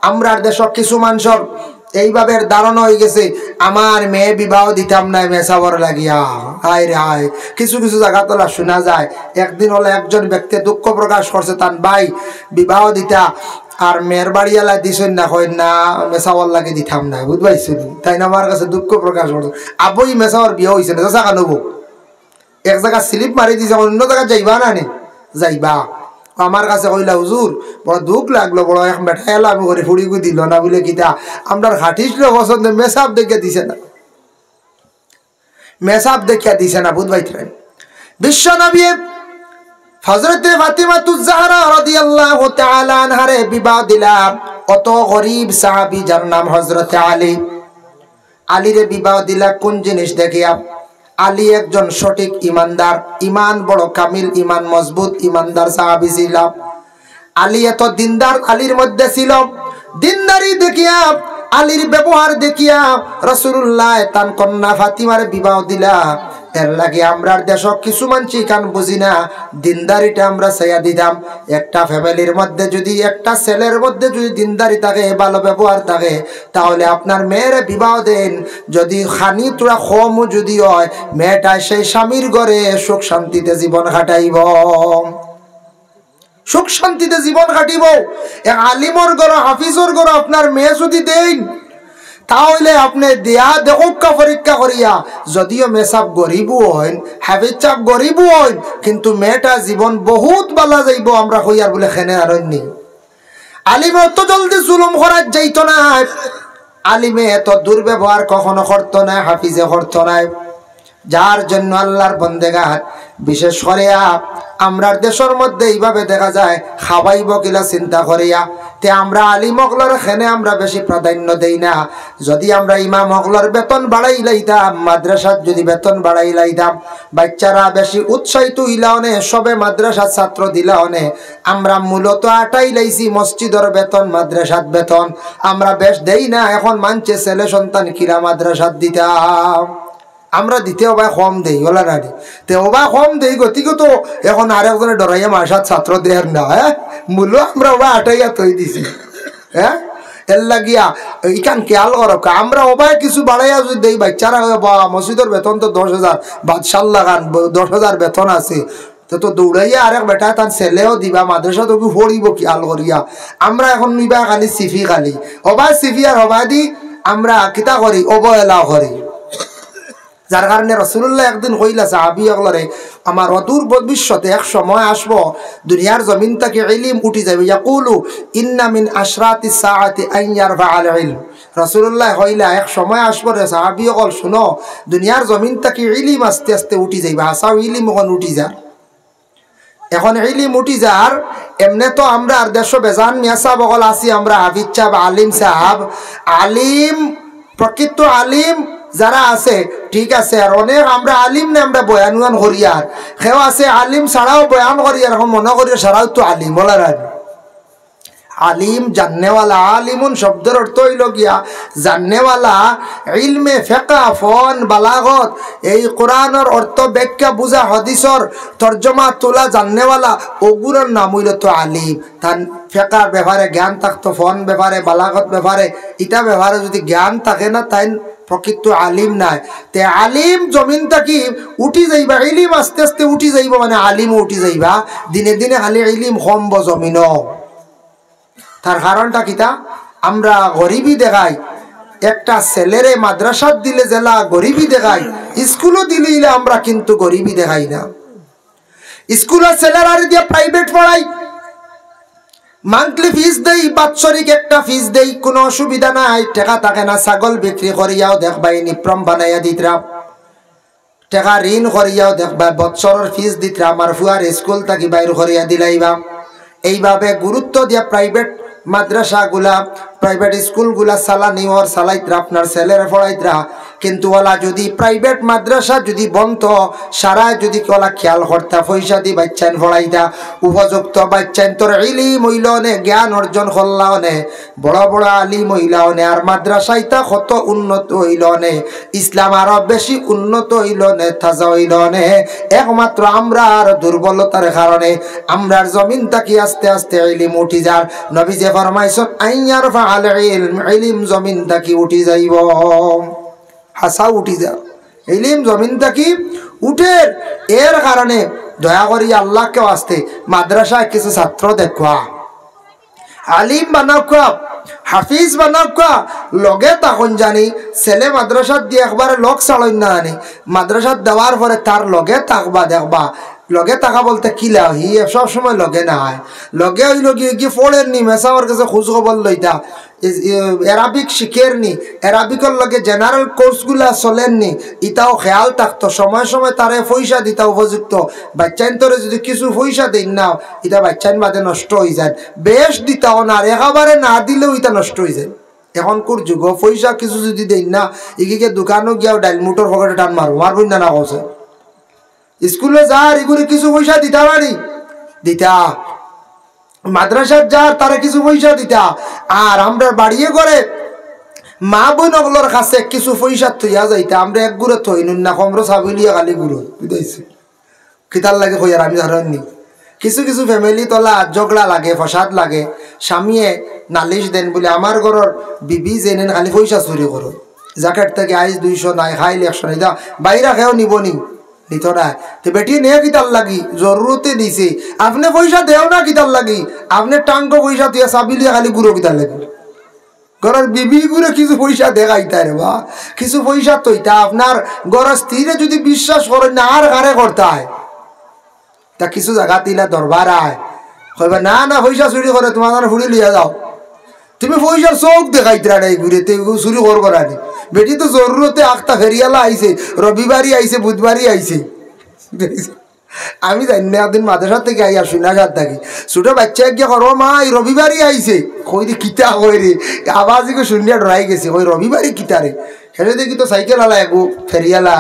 আমরা দেশ কিছু মানুষের এইভাবে ধারণা হয়ে গেছে আমার মেয়ে বিবাহ দিতাম না মেসাবর লাগিয়া হায় রে হায় কিছু কিছু জায়গা তোলা শোনা যায় একদিন হলে একজন ব্যক্তি দুঃখ প্রকাশ করছে তার ভাই বিবাহ দিতা আর মেয়ের বাড়িওয়ালা দিছেন না হয় না মেসাওয়ার লাগে দিতাম না বুঝবাইছেন তাই না আমার কাছে দুঃখ প্রকাশ করছে আবই মেসাওয়ার বিয়ে হয়েছে না জায়গা নেবো এক জায়গা স্লিপ মারি দিছে অন্য জায়গা যাইবা না নে যাইবা আমার কাছে কইলা হুজুর বড় দুঃখ লাগলো বড় এক বেটা এলাম করে ফুড়িগু দিল না বলে কিতা আমরা খাটিছিল পছন্দ মেসাব দেখিয়া দিছে না মেসাব দেখিয়া দিছে না বুঝবাইতে বিশ্ব নবী হযরতে ফাতিমাতুজ জাহরা রাদিয়াল্লাহু তাআলা আনহারে বিবাহ দিলাম অত গরীব সাহাবী যার নাম হযরতে আলী আলীরে বিবাহ দিলা কোন জিনিস দেখিয়া আলী একজন সঠিক ইমানদার ইমান বড় কামিল ইমান মজবুত ইমানদার সাহাবী ছিল আলী এত দিনদার আলীর মধ্যে ছিল দিনদারি দেখিয়া আলীর ব্যবহার দেখিয়া রাসূলুল্লাহ তার কন্যা ফাতিমার বিবাহ দিলা এর লাগে আমরা দেশ কিছু মানছি কান বুঝি না দিনদারিটা আমরা ছায়া দিতাম একটা ফ্যামিলির মধ্যে যদি একটা ছেলের মধ্যে যদি দিনদারি থাকে ভালো ব্যবহার থাকে তাহলে আপনার মেয়ের বিবাহ দেন যদি খানি তোরা কম যদি হয় মেয়েটা সেই স্বামীর ঘরে সুখ শান্তিতে জীবন কাটাইব সুখ শান্তিতে জীবন কাটিব এক আলিমর ঘর হাফিজর ঘর আপনার মেয়ে যদি দেন তাহলে আপনি দেয়া দেখা পরীক্ষা করিয়া যদিও মেসাব গরিবও হইন হাফিজ চাপ গরিবও হইন কিন্তু মেয়েটা জীবন বহুত বালা যাইব আমরা কইয়ার বলে খেনে আর নেই আলিমে অত জলদি জুলুম করার যাইতো না আলিমে এত দুর্ব্যবহার কখনো করতো না হাফিজে করতো না যার জন্য আল্লাহর বন্দেগার বিশেষ করে আমরার দেশের মধ্যে এইভাবে দেখা যায় খাওয়াইব কিলা চিন্তা করিয়া তে আমরা আলিম হকলর খেনে আমরা বেশি প্রাধান্য দেই না যদি আমরা ইমাম হকলর বেতন বাড়াই লাইতাম মাদ্রাসাত যদি বেতন বাড়াই লাইতাম বাচ্চারা বেশি উৎসাহিত হইলাওনে সবে মাদ্রাসার ছাত্র দিলাওনে আমরা মূলত আটাই লাইছি মসজিদের বেতন মাদ্রাসাত বেতন আমরা বেশ দেই না এখন মানছে ছেলে সন্তান কিরা মাদ্রাসাত দিতাম আমরা দিতেও বা কম দেই ওলা না দি তেও বা কম দেই গতিকে তো এখন আরেকজনে ডরাইয়া মাসাত ছাত্র দেয়ার না হ্যাঁ মূল্য আমরা ওবা আটাইয়া তৈ দিছি হ্যাঁ এর লাগিয়া ইখান খেয়াল করক আমরা ওবাই কিছু বাড়াইয়া যদি দেই বাচ্চারা মসজিদের বেতন তো 10,000 বাদশাল লাগান 10,000 বেতন আছে তো দৌড়াইয়া আরেক বেটা তার ছেলেও দিবা মাদ্রাসা তো পড়িব খেয়াল করিয়া আমরা এখন নিবা খালি সিফি খালি ওবাই সিফি আর হবা দি আমরা কিতা করি অবহেলা করি যার কারণে রাসূলুল্লাহ একদিন কইলা সাহাবী হলরে আমার অদূর ভবিষ্যতে এক সময় আসবো দুনিয়ার জমিন থেকে ইলম উঠি যাবে ইয়াকুলু ইন্না মিন আশরাতিস সাআতি আন ইয়ারফা আল ইলম রাসূলুল্লাহ কইলা এক সময় আসবো রে সাহাবী হল শুনো দুনিয়ার জমিন থেকে ইলম আস্তে আস্তে উঠি যাইবা আসাও ইলম এখন উঠি যা এখন ইলম উঠি যার এমনে তো আমরা আর দেশ বেজান মিয়া সাহেব হল আসি আমরা হাফিজ সাহেব আলিম সাহেব আলিম প্রকৃত আলিম যারা আছে ঠিক আছে, আর অনেক আমরা আলিম না আমরা বয়ান উয়ান করি, আর সেও আছে আলিম ছাড়াও বয়ান করি, আর এখন মনে করি সারাও তো আলিম বলার। আলিম জাননেওয়ালা, আলিমুন শব্দের অর্থ হইল গিয়া জাননেওয়ালা, ইলমে ফিকহ ফন বালাগত এই কোরআনের অর্থ ব্যাখ্যা বুঝা হাদিসর তর্জমা তোলা জাননেওয়ালা ওগুলোর নাম হইল তো আলিম। তার ফিকহর ব্যাপারে জ্ঞান থাকতো, ফন ব্যাপারে বালাগত ব্যাপারে ইটা ব্যাপারে যদি জ্ঞান থাকে না তাই প্রকৃত আলিম নাই। তে আলিম জমিন থাকি উঠি যাইবা, ইলিম আস্তে আস্তে উঠি যাইব, মানে আলিমও উঠি যাইবা দিনে দিনে, খালি ইলিম কমব জমিন। তার কারণটা কিতা, আমরা গরিবী দেখাই, একটা ছেলেরে মাদ্রাসাত দিলে জেলা গরিবী দেখাই, স্কুলও দিলে আমরা কিন্তু গরিবী দেখাই না। স্কুলের ছেলেরা দিয়ে প্রাইভেট পড়াই, মান্থলি ফিস দেই, বাৎসরিক একটা ফিস দেই, কোনো অসুবিধা নাই, টাকা থাকে না, ছাগল বিক্রি করিয়াও দেখবা নিপ্রম বানাইয়া দিতরা, টাকা ঋণ করিয়াও দেখবা বৎসরের ফিস দিতরা, আমার ফুয়ার স্কুল থাকি বাইর করিয়া দিলাইবা। এইভাবে গুরুত্ব দিয়া প্রাইভেট মাদ্রাসাগুলা, প্রাইভেট স্কুলগুলা চালানিওর চালাইতরা, আপনার ছেলেরা পড়াইতরা। কিন্তু ওলা যদি প্রাইভেট মাদ্রাসা যদি বন্ধ, সারা যদি ওলা খেয়াল করতা, পয়সা দি বাচ্চান পড়াইতা, উপযুক্ত বাচ্চান তোর ইলিম হইলনে, জ্ঞান অর্জন করলাওনে, বড় বড় আলিম হইলাওনে, আর মাদ্রাসাইতা কত উন্নত হইলনে, ইসলাম আরো বেশি উন্নত হইলনে, তাজা হইলনে। একমাত্র আমরা আর দুর্বলতার কারণে আমরার জমিন তাকি আস্তে আস্তে ইলিম উঠি যার। নবী যে ফরমাইছেন আইয়ার ফাআল ইলম, ইলিম জমিন তাকি উঠি যাইব, হাসা উঠি যা, ইলিম জমিন তাকি উঠে। এর কারণে দয়া করি আল্লাহকে আসতে মাদ্রাসায় কিছু ছাত্র দেখবা, আলিম বানাওয়া, হাফিজ বানাওয়া, লগে তখন জানি ছেলে মাদ্রাসাত দিয়ে একবারে লগ চালন না আনি, মাদ্রাসাত দেওয়ার পরে তার লগে থাকবা, দেখবা লগে থাকা বলতে কিলা হি সব সময় লগে না হয়, লগে হইল গিয়ে পড়েননি মেসাওয়ার কাছে খোঁজ খবর লইতা, অ্যারাবিক শিখেরনি, অ্যারাবিকের লগে জেনারেল কোর্সগুলা চলেননি, ইটাও খেয়াল থাকতো, সময় সময় তারে পয়সা দিতা উপযুক্ত। বাচ্চাইন তোরে যদি কিছু পয়সা দিন না, এটা বাচ্চাইন বাদে নষ্ট হয়ে যায়, বেশ দিতাও না, একেবারে না দিলেও এটা নষ্ট হয়ে যায়। এখনকার যুগ পয়সা কিছু যদি দিন না, ইগিকে দোকানও গিয়াও ডাইল মুটোর পকেটে টান মারবো না না কছে, স্কুলে যার এগুলি কিছু পয়সা দিতা পারি দিতা, মাদ্রাসার যার তারা কিছু পয়সা দিতা, আর আমরা বাড়িয়ে করে মা বোন ওগুলোর কাছে কিছু পয়সা থইয়া যাইতা, আমরা এক গুড়ে থই না কমরো সাবিলিয়া খালি গুঁড়ো বুঝাইছি কিতার লাগে কইয়ার আমি ধরেননি। কিছু কিছু ফ্যামিলি তোলা ঝগড়া লাগে, ফসাদ লাগে, স্বামীয়ে নালিশ দেন বলে আমার ঘরের বিবি জেনেন খালি পয়সা চুরি করো, জ্যাকেট থেকে আইস 200 নাই, খাইলে 100 নাই, দা বাইরা খেয়েও নিবনি নিত না, তো বেটি নে কিতার লাগি জরুরতে দিছে, আপনি পয়সা দেও না কিতার লাগি, আপনি টাঙ্ক পয়সা তুই সাবিলিয়া খালি গুঁড়ো কিতার লাগি, ঘরের বিবি গুলো কিছু পয়সা দেখাইতা রে বা, কিছু পয়সা তৈতা আপনার ঘরের স্ত্রীরে যদি বিশ্বাস করেন না আর ঘরে করতে হয়, তা কিছু জায়গা দিলে দরবার আয় কইবা না না পয়সা চুরি করে তোমার ফুড়ি লিয়া যাও, তুমি পয়সার চোখ দেখাইতরা নাই ঘুরে চুরি করবো না, বেটি তো জরুরতে আখতা ফেরিয়ালা আইছে, রবিবারই আইছে, বুধবারই আইছে। আমি জানি না একদিন মাদ্রাসা থেকে আই আসুন না সাত থাকি, ছোট বাচ্চা গিয়ে করো মা এই রবিবারই আইছে, কই রে কিতা কই রে, আবার যে শুনিয়া ডরাই গেছে, ওই রবিবারই কিতা রে, হেরে দেখি তো সাইকেল আলা এগো ফেরিয়ালা,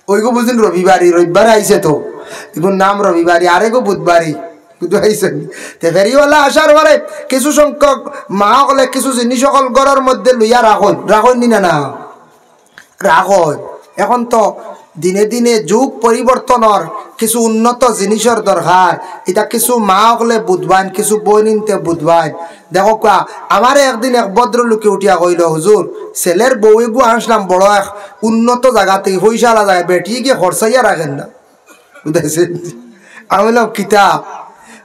ওই গো বুঝলেন রবিবারই, রবিবার আইছে তো এগুর নাম রবিবারই, আরেগো বুধবারই, ফেরিওয়ালা আসার পরে কিছু সংখ্যক মা হলে কিছু জিনিস সকল ঘরের মধ্যে লইয়া রাখুন নি না রাখুন। এখন তো দিনে দিনে যুগ পরিবর্তনের কিছু উন্নত জিনিসের দরকার, এটা কিছু মা হলে বুধবান, কিছু বই নিতে বুধবান। দেখো কা আমার একদিন এক ভদ্রলোকে উঠিয়া কইল, হুজুর ছেলের বউ গু আসলাম বড় এক উন্নত জায়গা থেকে পয়সালা যায়, বেটি গিয়ে খরচাইয়া রাখেন না, বুঝাইছেন? আমি বললাম কিতাব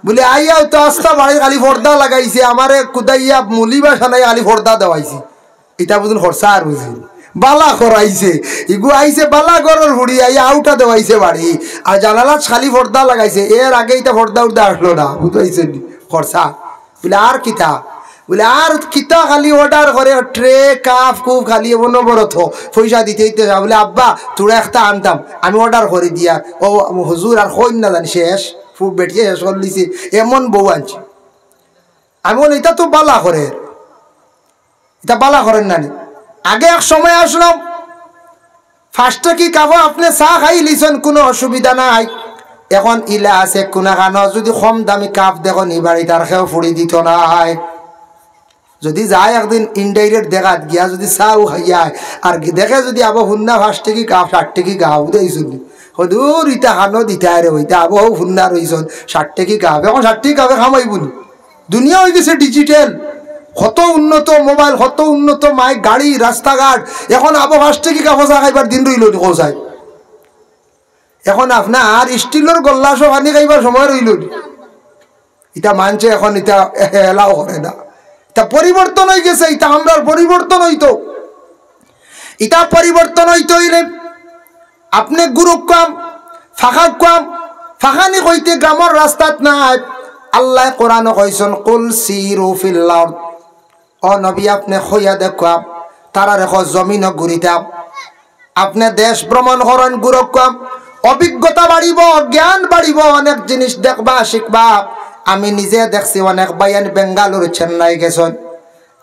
বলে আইয়াও তো আস্তা বাড়ির খালি পর্দা লাগাইছে, আমারে কুদাইয়া মুলি বা সানাই খালি পর্দা দেওয়াইছে, এটা বুঝুন খরচা আর বুঝুন বালা করাইছে, ইগু আইছে বালা গরর হুড়ি আইয়া আউটা দেওয়াইছে বাড়ি, আর জানালা খালি পর্দা লাগাইছে, এর আগে এটা পর্দা উর্দা আসলো না, বুঝাইছে খরচা। বলে আর কিতা, বলে আর কিতা খালি অর্ডার করে ট্রে কাপ কুপ খালি অনবরত পয়সা দিতে দিতে, বলে আব্বা তোরা একটা আনতাম আমি অর্ডার করে দিয়া, ও হুজুর আর কই না জানি শেষ ফুট বেটিয়ে শেষ করে দিছি, এমন বউ আনছি। আমি বলি এটা তো বালা করে, এটা বালা করেন নানি, আগে এক সময় আসলাম ফার্স্টে কি খাবো আপনি চা খাই লিছেন কোনো অসুবিধা নাই এখন ইলা আছে কোনা খানো যদি কম দামি কাপ দেখো নি বাড়ি তার খেয়েও ফুড়ি দিত নাই যদি যায় একদিন ইনডাইরেক্ট দেখাত গিয়া যদি চাও খাইয়ায় আর দেখে যদি আবো হুন্না ফার্স্টে কি কাপ 60 টাকি গাও দেইছুন হদুর ইটা খানো দিতে রে ওইটা আবো হুন্না রইছন 60 টাকি কাপ এখন 60 টাকি কাপে খামাইবুনি দুনিয়া হয়ে গেছে ডিজিটাল কত উন্নত মোবাইল কত উন্নত মাইক গাড়ি রাস্তাঘাট এখন আবো ফার্স্টে কি কাপ চা খাইবার দিন রইল নি কোথায় এখন আপনার স্টিলের গল্লাস পানি খাইবার সময় রইল এটা মানছে এখন এটা এলাও করে না এটা পরিবর্তন হয়ে গেছে এটা আমরার পরিবর্তন হইতো এটা পরিবর্তন হইতে হইলে আপনি গুরু কাম ফাঁকানি কইতে গ্রামের রাস্তাত নাই আল্লাহ কোরআন কইছেন কুল সিরু ফিল আরদ ও নবী আপনি খইয়া দেখো তারা রেখো জমিন ঘুরিতাম আপনি দেশ ভ্রমণ করেন গুরু কাম অভিজ্ঞতা বাড়িব জ্ঞান বাড়িব অনেক জিনিস দেখবা শিখবা আমি নিজে দেখছি অনেক বাইয়ান বেঙ্গালুরু চেন্নাই গেছেন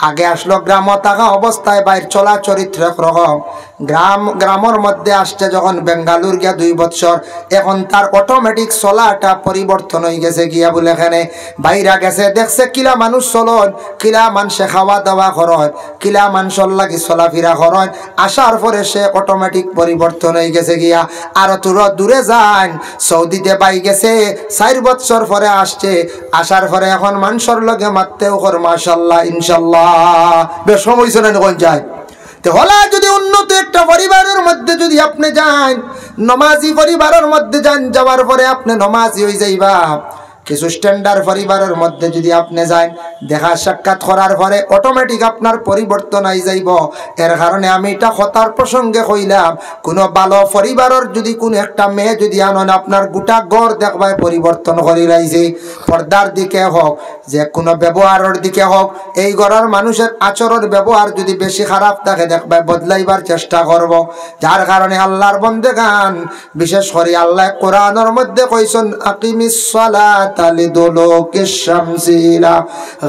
আগে আসলো গ্রাম থাকা অবস্থায় বাইর চলা চরিত্র রকম গ্রামের মধ্যে আসছে যখন বেঙ্গালুর গিয়া 2 বছর এখন তার অটোমেটিক চলাটা পরিবর্তন হয়ে গেছে গিয়া বলে এখানে বাইরা গেছে দেখছে কিলা মানুষ চলন কিলা মানুষে খাওয়া দাওয়া করেন কিলা মানুষের লাগি চলাফেরা করেন আসার পরে সে অটোমেটিক পরিবর্তন হয়ে গেছে গিয়া আর দূরে যান সৌদিতে পাই গেছে 4 বছর পরে আসছে আসার পরে এখন মানুষের লগে মারতেও কর মাশাআল্লাহ ইনশাআল্লাহ বেশ সময় না কোন যায় তো হলা যদি উন্নত একটা পরিবারের মধ্যে যদি আপনি যান নমাজি পরিবারের মধ্যে যান যাওয়ার পরে আপনি নমাজি হয়ে যাইবা কিছু স্ট্যান্ডার্ড পরিবারের মধ্যে যদি আপনি যান দেখা সাক্ষাৎ করার পরে অটোমেটিক আপনার পরিবর্তন হয়ে যাইব এর কারণে আমি এটা কথার প্রসঙ্গে কইলাম কোনো ভালো পরিবারের যদি কোনো একটা মেয়ে যদি আনেন আপনার গোটা ঘর দেখবায় পরিবর্তন করে লাইছে পর্দার দিকে হোক যে কোনো ব্যবহারের দিকে হোক এই ঘরের মানুষের আচরণ ব্যবহার যদি বেশি খারাপ থাকে দেখবায় বদলাইবার চেষ্টা করব যার কারণে আল্লাহর বন্দেগান বিশেষ করে আল্লাহ কোরআনের মধ্যে কইছেন আকিমিস সালাত লিদুলুকি শামসি ইলা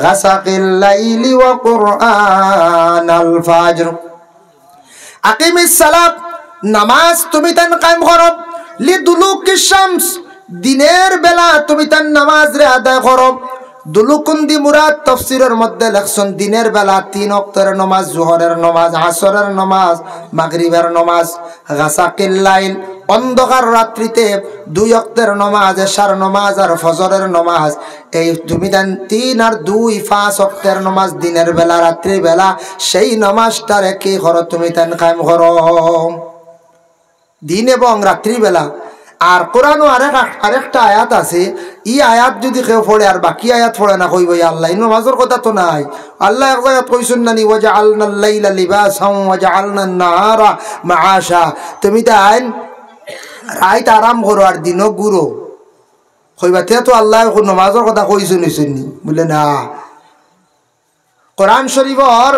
গাসাকিল লাইলি ওয়া কুরআনাল ফাজর আকিমিস সালাত নামাজ তুমি তান কায়েম করো লিদুলুকি শামস দিনের বেলা তুমি তান নামাজ রে আদায় করো দুলুকুন্দি মুরাদ তাফসীরের মধ্যে লেখছেন দিনের বেলা 3 ওয়াক্তের নামাজ জোহরের নামাজ আসরের নামাজ মাগরিবের নামাজ গাসাকিল লাইল অন্ধকার রাত্রিতে 2 ওয়াক্তের নামাজ এশার নামাজ আর ফজরের নামাজ এই তুমি দেন 3 আর 2 5 ওয়াক্তের নামাজ দিনের বেলা রাত্রি বেলা সেই নামাজটারে কি করো তুমি তেন কায়েম করো দিন এবং রাত্রি বেলা আর কোরআনও আরেকটা আয়াত আছে এই আয়াত যদি কেউ পড়ে আর বাকি আয়াত পড়ে না কইব আল্লাহ নামাজের কথা তো নাই আল্লাহ এক জায়গায় কইছেন নানি ওয়াজআলনাল লাইলা লিবাসান ওয়াজআলনান নাহারা মাআশা তুমি তাই রাত আরাম করো আর দিনও ঘুরো কইবাতে তো আল্লাহ নামাজের কথা কইছেন নিছেননি বলে না কোরআন শরীফের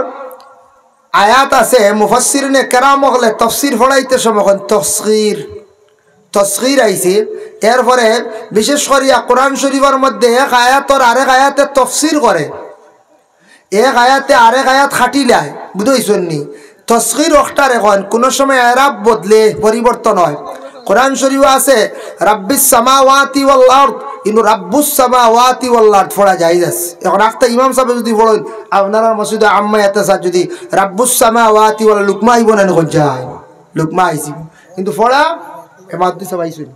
আয়াত আছে মুফাসসিরিনে কেরাম হলে তাফসীর পড়াইতে সময় তসগীর আইছে এরপরে বিশেষ করে কোরআন শরীফের মধ্যে এক আয়াতর আরেক আয়াতে তফসির করে এক আয়াতে আরেক আয়াত খাটিলায় বুঝাইছেন নি তসগীর অখটার এখন কোনো সময় এরাব বদলে পরিবর্তন হয় কোরআন শরীফ আছে রাব্বিস সামাওয়াতি ওয়াল আরদ কিন্তু রাব্বুস সামাওয়াতি ওয়াল আরদ পড়া জায়েজ আছে এখন একটা ইমাম সাহেব যদি পড়েন আপনারা মসজিদে আম্মা এতাসা যদি রাব্বুস সামাওয়াতি ওয়াল লুকমা আইবো না কোন যায় লুকমা আইছি কিন্তু পড়া এমাদ দিছে ভাইছুন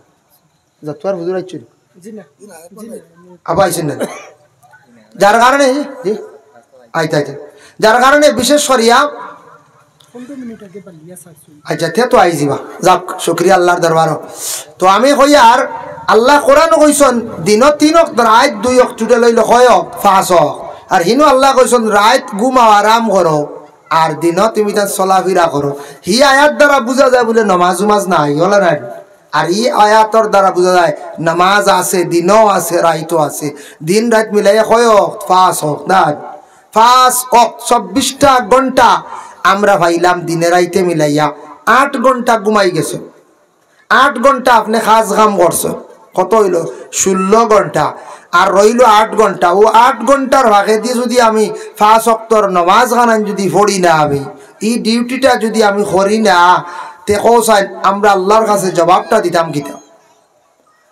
যতবার হুজুর আইছুন জি না আবা আইছুন না যার কারণে জি আইতা যার কারণে বিশেষ করিয়া 15 মিনিট আগে বালিয়া সাইছুন আচ্ছা তে তো আইজিবা যাক শুকরিয়া আল্লাহর দরবার তো আমি কই আর আল্লাহ কোরআন কইছন দিন 3 ওয়াক্ত রাত 2 ওয়াক্ত জুড়ে লইলে হয় 5 আর হিনো আল্লাহ কইছন রাত ঘুমাও আরাম করো আর দিন তুমি তা চলাফেরা করো হি আয়াত দ্বারা বুঝা যায় বলে নামাজ নাই হলা না আর এই আয়াতর দ্বারা বোঝা যায় নামাজ আছে দিনও আছে রাইতও আছে দিন রাত মিলাই হয় 5 হোক না 5 হোক 24টা ঘন্টা আমরা ভাইলাম দিনে রাইতে মিলাইয়া 8 ঘন্টা ঘুমাই গেছে 8 ঘন্টা আপনি কাজ কাম করছো কত হইল 16 ঘন্টা আর রইল 8 ঘন্টা ও 8 ঘন্টার ভাগে দিয়ে যদি আমি 5 ওয়াক্তের নামাজ গানান যদি পড়ি না আমি এই ডিউটিটা যদি আমি করি না তে কৌসাইন আমরা আল্লাহর কাছে জবাবটা দিতাম কিতা?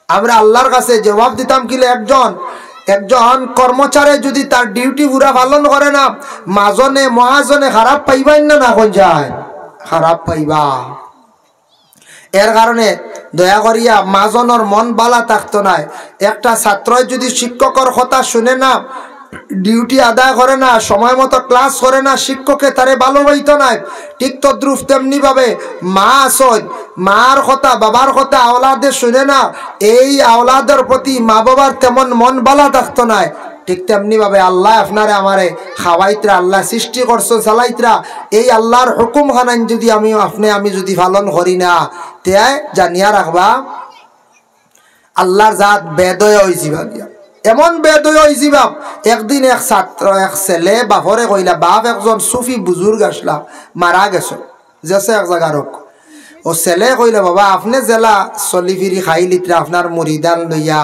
আমরা আল্লাহর কাছে জবাব দিতাম কিলে একজন কর্মচারী যদি তার ডিউটি পুরা পালন করে না, মাজনে মহাজনে খারাপ পাইবাই না কোন যায়? খারাপ পাইবা। এর কারণে দয়া করিয়া মাজনের মন বালা থাকতো নাই। একটা ছাত্র যদি শিক্ষকের কথা শুনে না, ডিউটি আদায় করে না, সময় মতো ক্লাস করে না, শিক্ষকে তারে ভালোবাসতো নাই। ঠিক তদ্রুপ তেমনি ভাবে মা আসন, মার কথা বাবার কথা আওলাদে শুনে না, এই আওলাদের প্রতি মা বাবার তেমন মন বালা থাকতো নাই। ঠিক তেমনি ভাবে আল্লাহ আপনারে আমারে খাওয়াইতরা, আল্লাহ সৃষ্টি করছো চালাইতরা, এই আল্লাহর হুকুম খানান যদি আমি যদি পালন করি না, তে জানিয়া রাখবা আল্লাহর জাত বেদয় হয়েছি ভাবিয়া, এমন বেদয় হয়েছি বাপ। একদিন এক ছাত্র এক ছেলে বাপরে কইলা, বাপ একজন সুফি বুজুর্গ আসলা মারা গেছো যেছে এক জায়গার হোক। ও ছেলে কইলা, বাবা আপনি জেলা চলি ফিরি খাই লিতরা, আপনার মরিদান লইয়া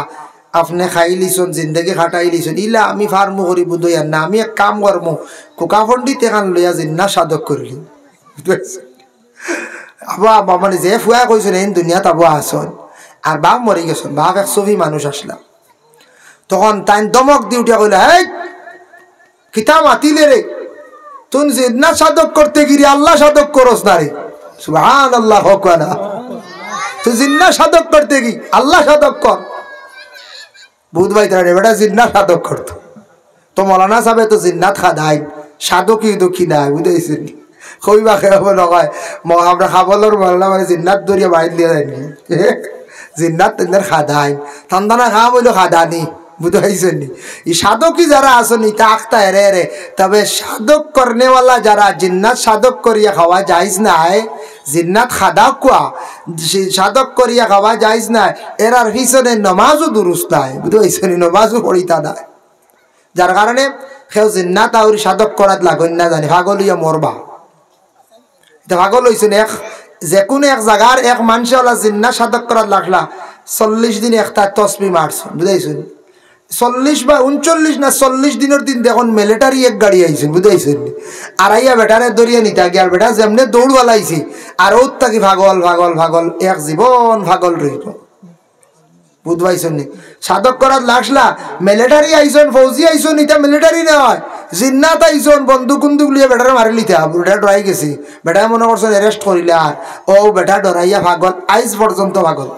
আপনি খাই লিছন, জিন্দগি খাটাই লিছন, ইলা আমি ফার্মু করি বুধইয়ার না, আমি এক কাম করমু কোকা পণ্ডিত এখান লইয়া জিন্না সাধক করলি। আবা মানে যে ফুয়া কইছেন এই দুনিয়াত আবু আসন, আর বাপ মরি গেছেন, বাপ এক সুফি মানুষ আসলাম। তখন তাই দমক দি উঠিয়া কইলা, এই কিতা মাতিলে রে, তুই জিন্না সাধক করতে গিয়ে আল্লাহ সাধক করস না রে? সুবহানাল্লাহ হোক না, তুই জিন্না সাধক করতে গি আল্লাহ সাধক কর। বুধ ভাই তারা বেটা জিন্নাত সাধক করতো, তো মৌলানা সাহেব তো জিন্নাত খাদাই সাধকই দক্ষি নাই বুঝেছেন। কইবা খেয়াব নয় আমরা খাবলর মৌলানা মানে জিন্নাত দরিয়া বাইর দিয়ে যায়নি, জিন্নাত তেদের খাদাই ঠান্ডানা খাওয়া বইলো খাদানি বুঝাইছেন নি। এই সাধকই যারা আসেন তা আখতা এরে এরে, তবে সাধক করনেওয়ালা যারা জিন্নাত সাধক করিয়া খাওয়া যাইজ নাই, জিন্নাত খাদা কুয়া সাধক করিয়া খাওয়া যাইজ নাই, এরার পিছনে নমাজও দুরুস্ত নাই বুঝাইছেন, নমাজও পড়িতা নাই। যার কারণে সেও জিন্নাত আউরি সাধক করাত লাগন না জানি, ভাগল হইয়া মরবা। এটা ভাগল হয়েছেন এক যে কোনো এক জায়গার এক মানুষওয়ালা জিন্না সাধক করাত লাগলা 40 দিন একটা তসবি মারছ বুঝাইছেন, 40 বা 39 না 40 দিনের দিন দেখুন মিলিটারি এক গাড়ি আইছেন বুঝাইছেন, আর আইয়া বেটারে দরিয়া নিতা গিয়ার বেটা যেমনে দৌড়ওয়ালাইছি আর ওর থাকি ভাগল ভাগল ভাগল এক জীবন ভাগল রইব বুঝবাইছেন নি। সাধক করার লাগলা মিলিটারি আইসন, ফৌজি আইসন, এটা মিলিটারি নয়, জিন্নাত আইসন, বন্দুক বন্দুক লিয়ে বেটারে মারি লিতে বেটা ডরাই গেছি, বেটা মনে করছেন অ্যারেস্ট করিলে, আর ও বেটা ডরাইয়া ভাগল আইজ পর্যন্ত ভাগল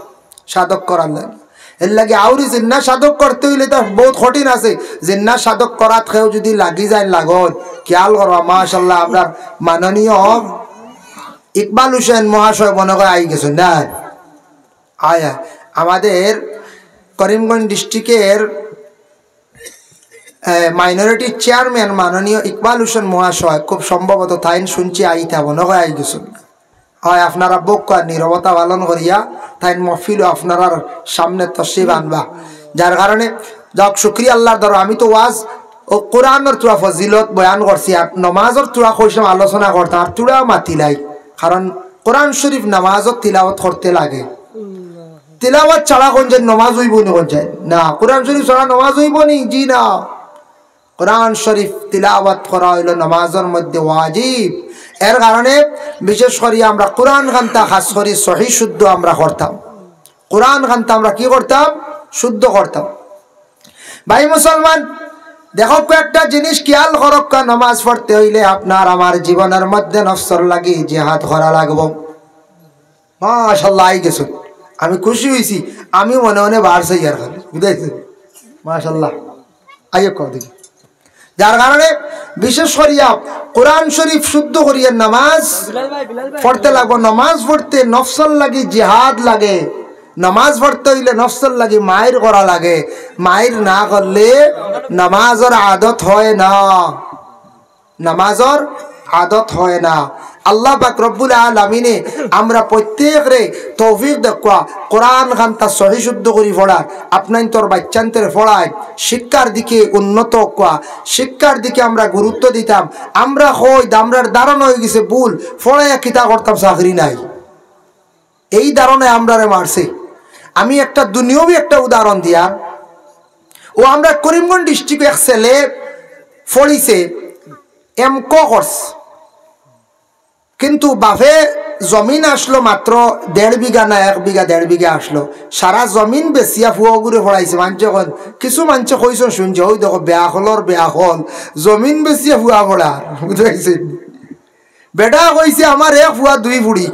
সাধক করার লাগে। এর লাগে আউরি জিন্না সাধক করতে হইলে তার বহুত কঠিন আছে। জিন্না সাধক করাত খেয়েও যদি লাগি যায় লাগন, খেয়াল করবা মাশাল্লাহ আপনার মাননীয় ইকবাল হোসেন মহাশয় মনে করে আই গেছেন না, আয়া আমাদের করিমগঞ্জ ডিস্ট্রিক্টের মাইনরিটি চেয়ারম্যান মাননীয় ইকবাল হোসেন মহাশয় খুব সম্ভবত তাইন শুনছি আইতা মনে করে আই গেছেন। হয় আপনারা বক নীরবতা পালন করিয়া তাই মহফিল আপনার সামনে তসিব আনবা, যার কারণে যাক শুক্রিয়া আল্লাহর ধরো। আমি তো ওয়াজ ও কোরআনের তুরা ফজিলত বয়ান করছি, আর নমাজের তুরা কইসাম আলোচনা করতাম, আর তুরা মাতিলাই, কারণ কোরআন শরীফ নামাজত তিলাওয়াত করতে লাগে। তিলাওয়াত ছাড়া কোন যায় নমাজ হইব নি, কোন যায় না, কোরআন শরীফ ছাড়া নমাজ হইব নি, জি না, কোরআন শরীফ তিলাওয়াত করা হইল নামাজের মধ্যে ওয়াজিব। এর কারণে বিশেষ করে আমরা কোরআন খানটা খাস করি সহি শুদ্ধ আমরা করতাম, কোরআন খানটা আমরা কি করতাম, শুদ্ধ করতাম। ভাই মুসলমান দেখো একটা জিনিস খেয়াল করক, নামাজ পড়তে হইলে আপনার আমার জীবনের মধ্যে নফসর লাগি জিহাদ করা লাগবো। মাশাআল্লাহ আই গেছো, আমি খুশি হয়েছি, আমি মনে মনে বাড়ছে ইয়ার খালি বুঝাইছে মাশাআল্লাহ আইয়ে কর দেখি। যার কারণে বিশেষ করিয়া কোরআন শরীফ শুদ্ধ করিয়া নামাজ পড়তে লাগবো। নামাজ পড়তে নফসল লাগে জিহাদ লাগে, নামাজ পড়তে হইলে নফসল লাগে মায়ের করা লাগে, মায়ের না করলে নামাজের আদত হয় না, নামাজের আদত হয় না। আল্লাহ পাক রব্বুল আলামিনে আমরা প্রত্যেকরে তৌফিক দেখুয়া কোরআন খানটা সহি শুদ্ধ করি পড়ার, আপনার তোর বাচ্চান্তরে পড়ায় শিক্ষার দিকে উন্নত কোয়া, শিক্ষার দিকে আমরা গুরুত্ব দিতাম। আমরা হই দামরার দারণ হয়ে গেছে ভুল, পড়াইয়া কিতা করতাম চাকরি নাই, এই ধারণায় আমরা মারছে। আমি একটা দুনিয়াবি একটা উদাহরণ দিয়া, ও আমরা করিমগঞ্জ ডিস্ট্রিক্ট এক ছেলে পড়িছে এমকো কোর্স, কিন্তু বাপে জমিন আসলো মাত্র 1.5 বিঘা না 1 বিঘা 1.5 বিঘা আসলো, সারা জমিন বেচিয়া ফুয়া ঘুরে ফড়াইছে। মানুষ কিছু মানুষ কইস শুনছে, ওই দেখো বেয়া হল জমিন বেচিয়া ফুয়া ফড়ার, বুঝতে বেটা কইছে আমার 1 ফুয়া 2 ফুড়ি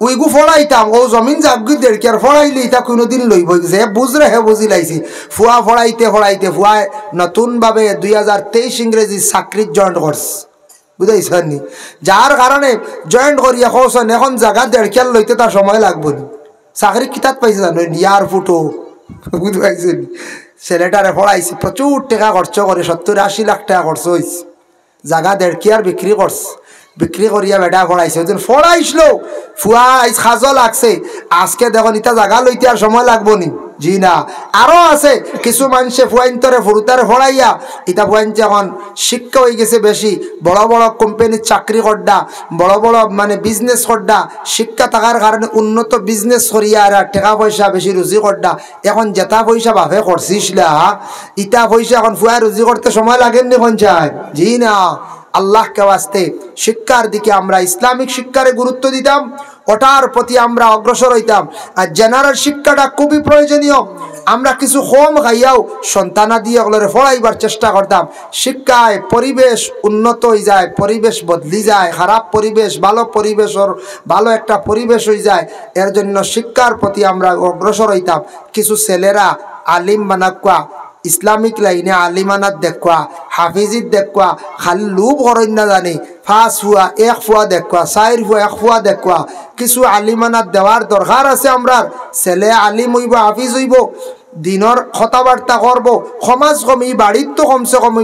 উইগু ফড়াইতাম, ও জমিন জাগি দেড়কি আর ফড়াইলে ইটা কোনোদিন লইব, যে বুঝরে হে বুঝি লাইছি। ফুয়া ফড়াইতে ফুয়া নতুনভাবে 2023 ইংরেজি চাকরিত জয়েন্ট করছে, বুঝাইছেন নি? যার কারণে জয়েন্ট করিয়া কৌশন এখন জায়গা 1.5 খেয়াল লইতে তার সময় লাগবো নি। চাকরি কিতাব পাইছে জানো, ইয়ার ফুটো, বুঝতে পাইছেন? ছেলেটারে পড়াইছে, প্রচুর টাকা খরচ করে, 70-80 লাখ টাকা খরচ হয়েছে। জায়গা 1.5 খেয়ার বিক্রি করছে, বিক্রি করিয়া বেটা ফড়াইছে। ওই ফড়াইছিল ফুয়া সাজো লাগছে, আজকে দেখুন ইটা জায়গা লইতে আর সময় লাগবো নি। জি না, আরো আছে কিছু মানুষে ফুয়াইন্তরে ফুরুতারে ফড়াইয়া ইটা ফুয়াইনতে এখন শিক্ষা হয়ে গেছে বেশি, বড় বড় কোম্পানির চাকরি করডা, বড় বড় মানে বিজনেস করডা, শিক্ষা থাকার কারণে উন্নত বিজনেস করিয়া আর টাকা পয়সা বেশি রুজি করডা। এখন যেটা পয়সা ভাবে করছিসলা ইটা পয়সা এখন ফুয়া রুজি করতে সময় লাগেননি পঞ্চায়েত। জি না, আল্লাহকে ওয়াস্তে শিক্ষার দিকে আমরা ইসলামিক শিক্ষারে গুরুত্ব দিতাম, ওটার প্রতি আমরা অগ্রসর হইতাম। আর জেনারেল শিক্ষাটা খুবই প্রয়োজনীয়। আমরা কিছু কম খাইয়াও সন্তানা দিয়ে ওগুলোরে পড়াইবার চেষ্টা করতাম। শিক্ষায় পরিবেশ উন্নত হয়ে যায়, পরিবেশ বদলি যায়, খারাপ পরিবেশ ভালো পরিবেশের ভালো একটা পরিবেশ হয়ে যায়। এর জন্য শিক্ষার প্রতি আমরা অগ্রসর হইতাম। কিছু ছেলেরা আলিম বানাকুয়া, ইসলামিক লাইনে আলিমানাত দেখুয়া, হাফিজিত দেখুয়া, খালি লুব করেন না জানি, 5 ফুয়া 1 ফুয়া দেখুয়া, 4 ফুয়া 1 ফুয়া দেখুয়া। কিছু আলিমানাত দেওয়ার দরকার আছে। আমরা ছেলে আলিম হইব, হাফিজ হইব, দিনের কথাবার্তা করব, সমাজ কমি বাড়ির তো কমসে কম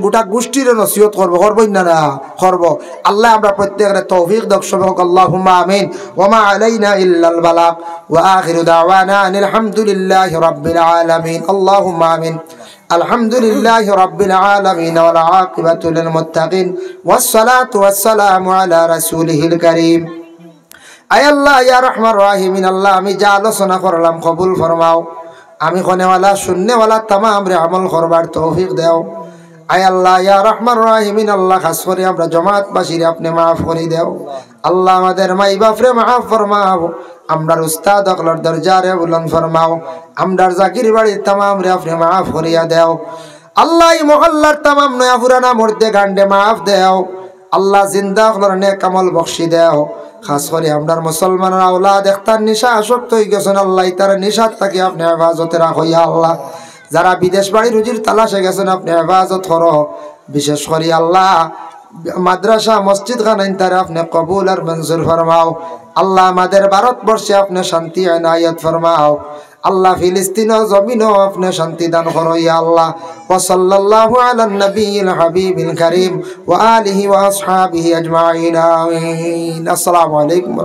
গোটা গোষ্ঠীর নসিহত করবো, করবই না না করব। আল্লাহ আমরা প্রত্যেকের তৌফিক দাও, সবাইকে আল্লাহুম্মা আমিন। ওয়া মা আলাইনা ইল্লাল বালাগ ওয়া আখিরু দাওয়ানা আনিল হামদুলিল্লাহি রাব্বিল আলামিন। আল্লাহুম্মা আমিন। আলহামদুলিল্লাহি রাব্বিল আলামিন ওয়াল আকিবাতু লিল মুত্তাকিন ওয়াস সালাতু ওয়াস সালামু আলা রাসূলিহিল কারীম। আয় আল্লাহ ইয়া রহমান রাহিমিন, আল্লাহ আমি যা আলোচনা করলাম কবুল ফরমাও। আমি কনেওয়ালা শূন্যওয়ালা তামাম রে আমল করবার তৌফিক দেও। আয় আল্লাহ ইয়া রহমান রাহিমিন, আল্লাহ খাস করে আমরা জমাতবাসীরে আপনি মাফ করে দেও। আল্লাহ আমাদের মাই বাপরে মাফ ফরমাও, আমরার উস্তাদ আকলর দরজারে বুলন্দ ফরমাও। আমরার জাকির বাড়ির তামাম রে আপনি মাফ করিয়া দেও। আল্লাহ এই মহল্লার তামাম নয়া পুরানা মর্দে গান্ডে মাফ দেও। আল্লাহ জিন্দা আকলর নেক আমল বখশি দেও। খাস করে আমরার মুসলমানের আওলাদ একটার নিশা আসক্ত হয়ে গেছেন, আল্লাহ তার নিশার তাকে আপনি হেফাজতে রাখো ইয়া আল্লাহ। যারা বিদেশ বাড়ি রুজির তালাশে গেছেন আপনি হেফাজত করো। বিশেষ করে আল্লাহ মাদ্রাসা মসজিদ খানাইন তারা আপনি কবুল আর মঞ্জুর ফরমাও। আল্লাহ আমাদের ভারতবর্ষে আপনি শান্তি এনায়েত ফরমাও। আল্লাহ ফিলিস্তিন জমিনও আপনি শান্তি দান করো ইয়া আল্লাহ। ওয়া সাল্লাল্লাহু আলান নবিয়িল হাবিবিল কারীম ওয়া আলিহি ওয়া আসহাবিহি আজমাইন। আমিন। আসসালামু আলাইকুম।